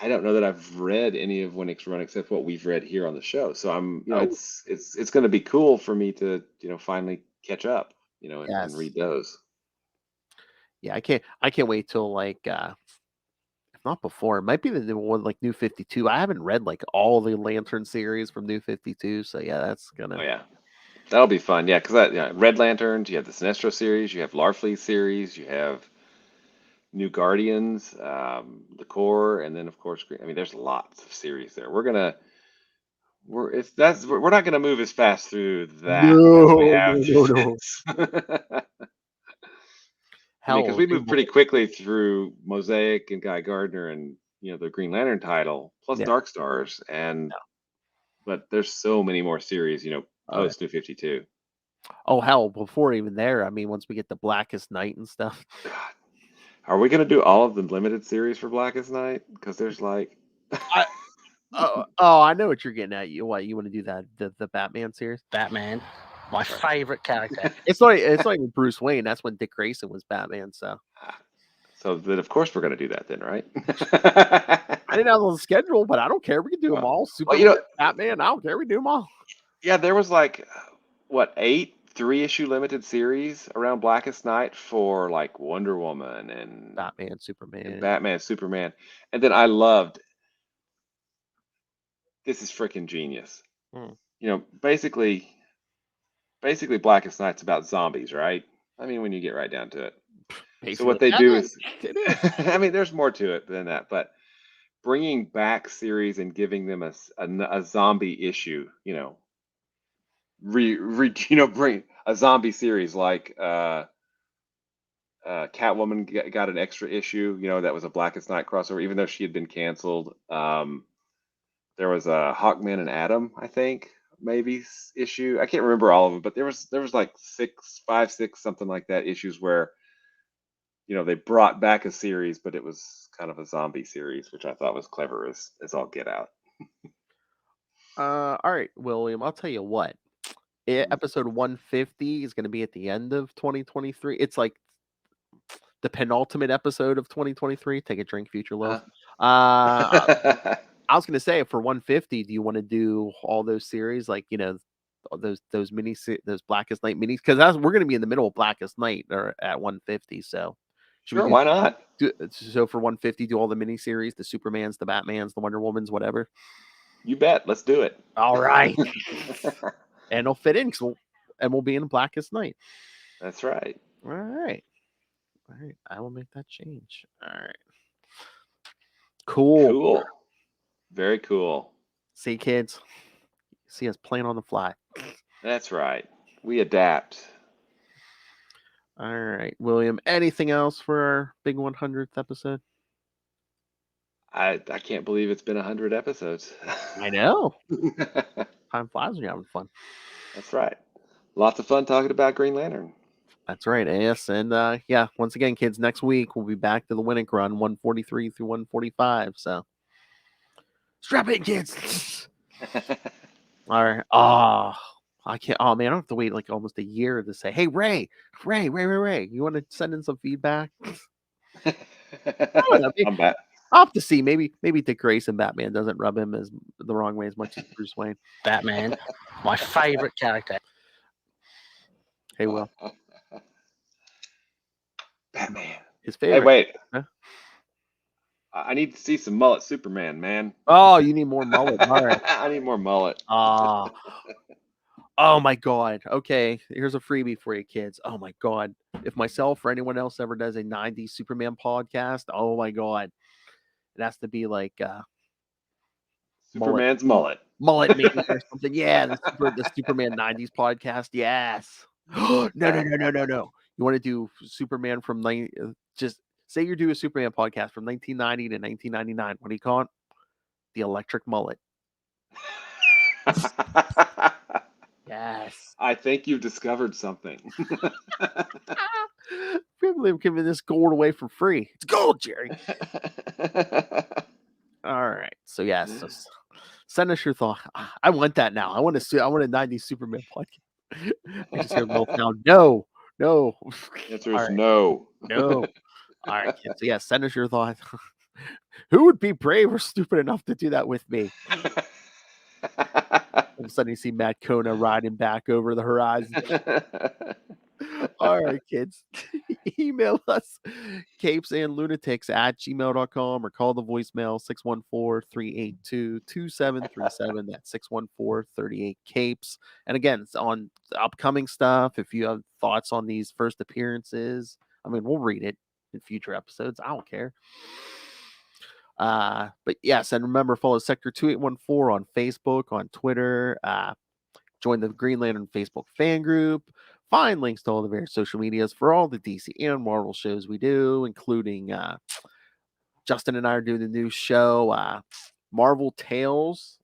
I don't know that I've read any of Winnick's run except what we've read here on the show. So I'm, it's going to be cool for me to, finally catch up, and read those. Yeah, I can't wait till if not before, it might be the one like New 52. I haven't read like all the Lantern series from New 52, so yeah, that's gonna. Oh yeah, that'll be fun. Yeah, because Red Lanterns, you have the Sinestro series, you have Larfleeze series, you have New Guardians, the Core, and then of course, there's lots of series there. We're not gonna move as fast through that as we have. No. Because we moved pretty quickly through Mosaic and Guy Gardner and the Green Lantern title plus Dark Stars, but there's so many more series post New 52. Oh hell, before even there, once we get the Blackest Night and stuff. God. Are we gonna do all of the limited series for Blackest Night? Because there's like I know what you're getting at. You want to do that the Batman series? Batman, my favorite character. It's not even Bruce Wayne. That's when Dick Grayson was Batman. So then of course we're gonna do that then, right? I didn't have on the schedule, but I don't care. We can do them all. Superman, Batman. I don't care. We do them all. Yeah, there was like 8 3-issue limited series around Blackest Night for like Wonder Woman and Batman, Superman, and then I loved. This is freaking genius. Basically, Blackest Night's about zombies, right? When you get right down to it. Basically, so what they do is, there's more to it than that, but bringing back series and giving them a zombie issue, bring a zombie series like Catwoman got an extra issue, that was a Blackest Night crossover, even though she had been canceled. There was a Hawkman and Adam, I think, maybe issue. I can't remember all of them, but there was like 5, 6, something like that issues where, they brought back a series, but it was kind of a zombie series, which I thought was clever as all get out. All right, William, I'll tell you what. Episode 150 is going to be at the end of 2023. It's like the penultimate episode of 2023. Take a drink, future love. I was going to say, for 150, do you want to do all those series, like, those those Blackest Night minis? Because we're going to be in the middle of Blackest Night or at 150. So sure, why not? So for 150, do all the miniseries, the Supermans, the Batmans, the Wonder Womans, whatever. You bet. Let's do it. All right. And it'll fit in, and we'll be in Blackest Night. That's right. All right. I will make that change. All right. Cool. Very cool. See, kids. See us playing on the fly. That's right. We adapt. All right, William. Anything else for our big 100th episode? I can't believe it's been 100 episodes. I know. Time flies when you're having fun. That's right. Lots of fun talking about Green Lantern. That's right. Yes. And once again, kids, next week we'll be back to the Winnick run, 143 through 145. So strap in, kids. All right. I can't. Oh, man, I don't have to wait like almost a year to say, hey, Ray, you want to send in some feedback? I'm back. I'll have to see. Maybe Dick Grayson Batman doesn't rub him as the wrong way as much as Bruce Wayne. Batman, my favorite character. Hey, Will. Batman. His favorite. Hey, wait. Huh? I need to see some mullet Superman, man. Oh, you need more mullet. All right. I need more mullet. Oh my God. Okay, here's a freebie for you, kids. Oh my God. If myself or anyone else ever does a 90s Superman podcast, oh my God. It has to be like Superman's mullet. Mullet maybe or something. Yeah, the Superman 90s podcast. Yes. No. You want to do Superman from just say you do a Superman podcast from 1990 to 1999. What do you call it? The Electric Mullet. Yes. I think you've discovered something. I can't believe I'm giving this gold away for free. It's gold, Jerry. All right. So yes, send us your thought. I want that now. I want a 90s Superman podcast. I just heard a little sound. No. The answer is right. No. All right, kids. So yeah, send us your thoughts. Who would be brave or stupid enough to do that with me? All of a sudden, you see Matt Kona riding back over the horizon. All right, kids. Email us CapesandLunatics@gmail.com or call the voicemail 614-382-2737. That's 614-38-CAPES. And again, it's on the upcoming stuff. If you have thoughts on these first appearances, I mean, we'll read it in future episodes. I don't care. But yes, and remember, follow Sector 2814 on Facebook, on Twitter. Join the Green Lantern Facebook fan group. Find links to all the various social medias for all the DC and Marvel shows we do, including Justin and I are doing the new show, Marvel Tales,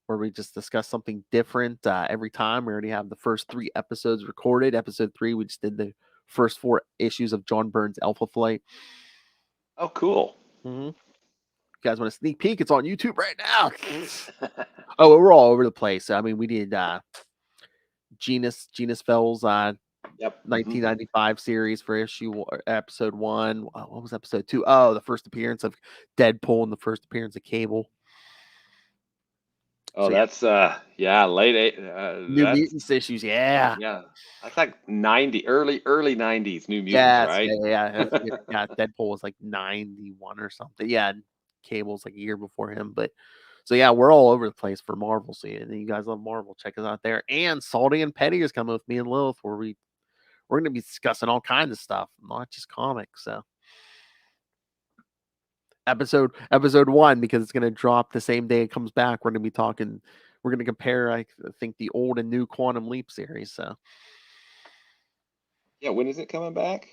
where we just discuss something different every time. We already have the first 3 episodes recorded. Episode 3, we just did the first 4 issues of John Byrne's Alpha Flight. Oh, cool. Mm-hmm. You guys want a sneak peek? It's on YouTube right now. Oh, we're all over the place. I mean, we did Genus Fell's 1995 series for episode 1. What was episode 2? Oh, the first appearance of Deadpool and the first appearance of Cable. Oh, so, that's late New Mutants issues. Yeah, that's like early 90s New Mutants, right? Yeah. Deadpool was like 91 or something. Yeah, Cable's like a year before him, but. So yeah, we're all over the place for Marvel. So you guys love Marvel, check us out there. And Salty and Petty is coming with me and Lilith, where we're going to be discussing all kinds of stuff, not just comics. So episode 1, because it's going to drop the same day it comes back. We're going to be talking. We're going to compare, I think, the old and new Quantum Leap series. So, Yeah, when is it coming back?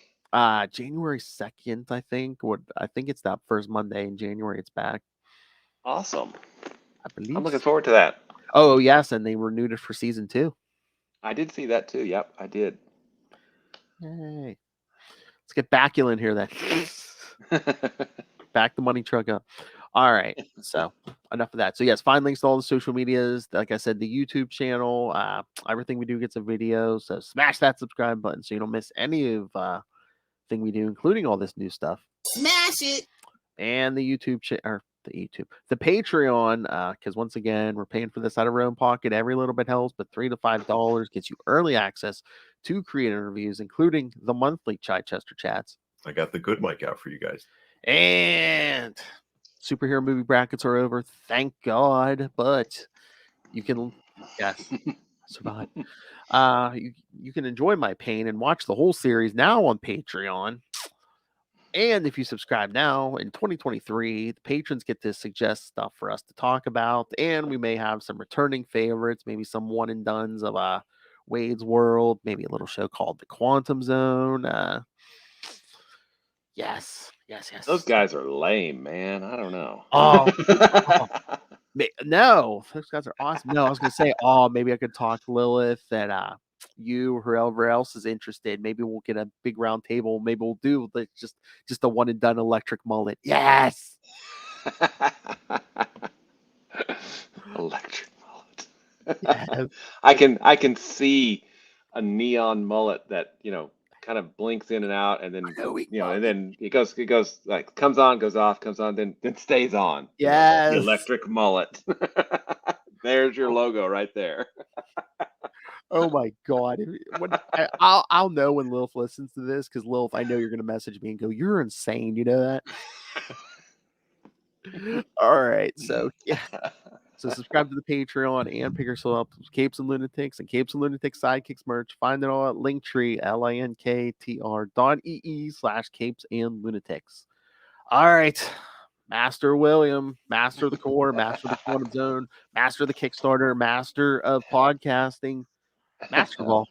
January 2nd, I think. I think it's that first Monday in January. It's back. Awesome. I believe. I'm looking forward to that. Oh yes, and they renewed it for season 2. I did see that too. Yep, I did. Yay! Let's get Bacula in here then. Back the money truck up. All right. So enough of that. So yes, find links to all the social medias. Like I said, the YouTube channel. Everything we do gets a video. So smash that subscribe button so you don't miss any of thing we do, including all this new stuff. Smash it. And the the Patreon, because once again, we're paying for this out of our own pocket. Every little bit helps, but $3 to $5 gets you early access to creator interviews, including the monthly Chichester chats. I got the good mic out for you guys. And superhero movie brackets are over, thank God. But you can, yes, survive. You can enjoy my pain and watch the whole series now on Patreon. And if you subscribe now in 2023, the patrons get to suggest stuff for us to talk about. And we may have some returning favorites, maybe some one and dones of Wade's World, maybe a little show called The Quantum Zone. Yes. Those guys are lame, man. I don't know. No, those guys are awesome. No, I was going to say, maybe I could talk to Lilith that you or whoever else is interested. Maybe we'll get a big round table. Maybe we'll do like just a one and done electric mullet. Yes. Electric mullet. Yes. I can see a neon mullet that, kind of blinks in and out, and then and then it goes like comes on, goes off, comes on, then stays on. Yes. The electric mullet. There's your logo right there. Oh my God. I'll know when Lilith listens to this, because Lilith, I know you're going to message me and go, "You're insane." You know that? All right. So, yeah. So subscribe to the Patreon and pick yourself up Capes and Lunatics and Capes and Lunatics Sidekicks merch. Find it all at Linktree, linktr.ee/Capes and Lunatics. All right. Master William, master of the core, master of the quantum zone, master of the Kickstarter, master of podcasting, master of all.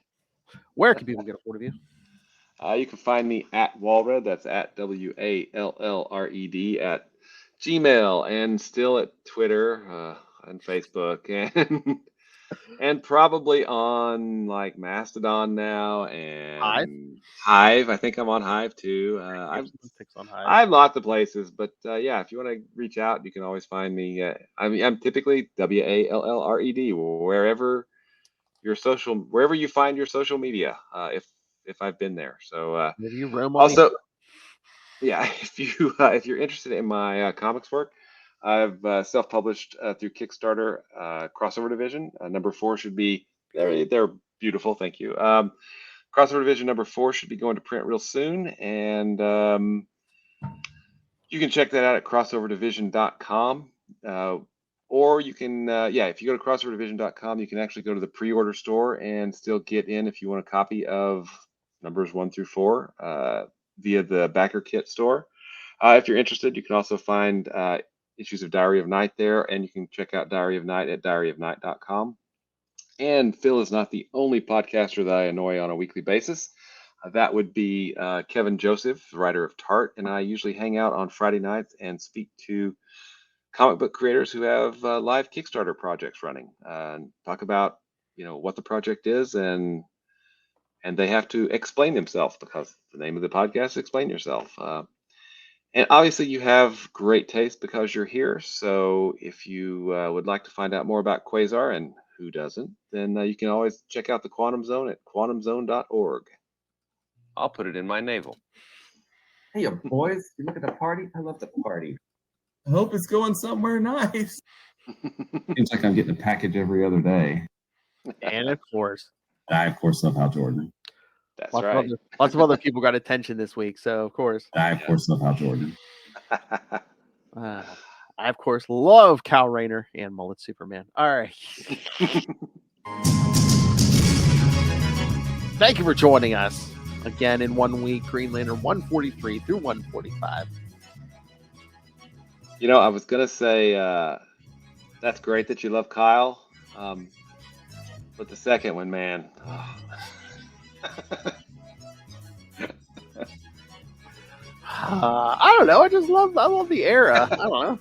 Where can people get a hold of you? You can find me at Walred. That's at WALLRED at Gmail, and still at Twitter and Facebook, and probably on like Mastodon now, and Hive. I think I'm on Hive too. I'm lots of places, but yeah, if you want to reach out, you can always find me. I'm typically WALLRED wherever you find your social media. If I've been there, so also. Yeah, if you're interested in my comics work, I've self-published through Kickstarter, Crossover Division. Number 4 should be they're beautiful. Thank you. Crossover Division number 4 should be going to print real soon, and you can check that out at crossoveridivision.com. Or you can, if you go to crossoveridivision.com, you can actually go to the pre-order store and still get in if you want a copy of numbers 1 through 4. Via the backer kit store. If you're interested, you can also find issues of Diary of Night there, and you can check out Diary of Night at diaryofnight.com. And Phil is not the only podcaster that I annoy on a weekly basis. That would be Kevin Joseph, the writer of Tart, and I usually hang out on Friday nights and speak to comic book creators who have live Kickstarter projects running, and talk about what the project is, and they have to explain themselves, because the name of the podcast is Explain Yourself. And obviously you have great taste because you're here. So if you would like to find out more about Quasar, and who doesn't, then you can always check out the Quantum Zone at quantumzone.org. I'll put it in my navel. Hey, boys, you look at the party? I love the party. I hope it's going somewhere nice. Seems like I'm getting a package every other day. And of course, I, of course, love Hal Jordan. That's lots right. Lots of other people got attention this week, so of course. I, of course, love Hal Jordan. I, of course, love Kal Rayner and Mullet Superman. All right. Thank you for joining us again in 1 week. Green Lantern 143 through 145. You know, I was gonna say that's great that you love Kyle, but the second one, man. I don't know. I love the era. I don't know.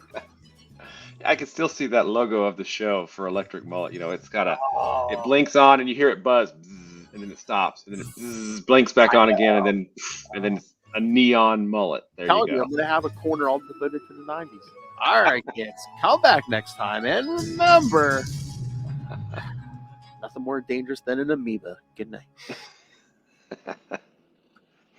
I can still see that logo of the show for Electric Mullet. You know, it's got it blinks on and you hear it buzz, bzzz, and then it stops, and then it bzzz, blinks back on again, and then a neon mullet. There Telling you you, go. I'm going to have a corner all devoted to the 90s. All right, kids. Come back next time. And remember, nothing more dangerous than an amoeba. Good night.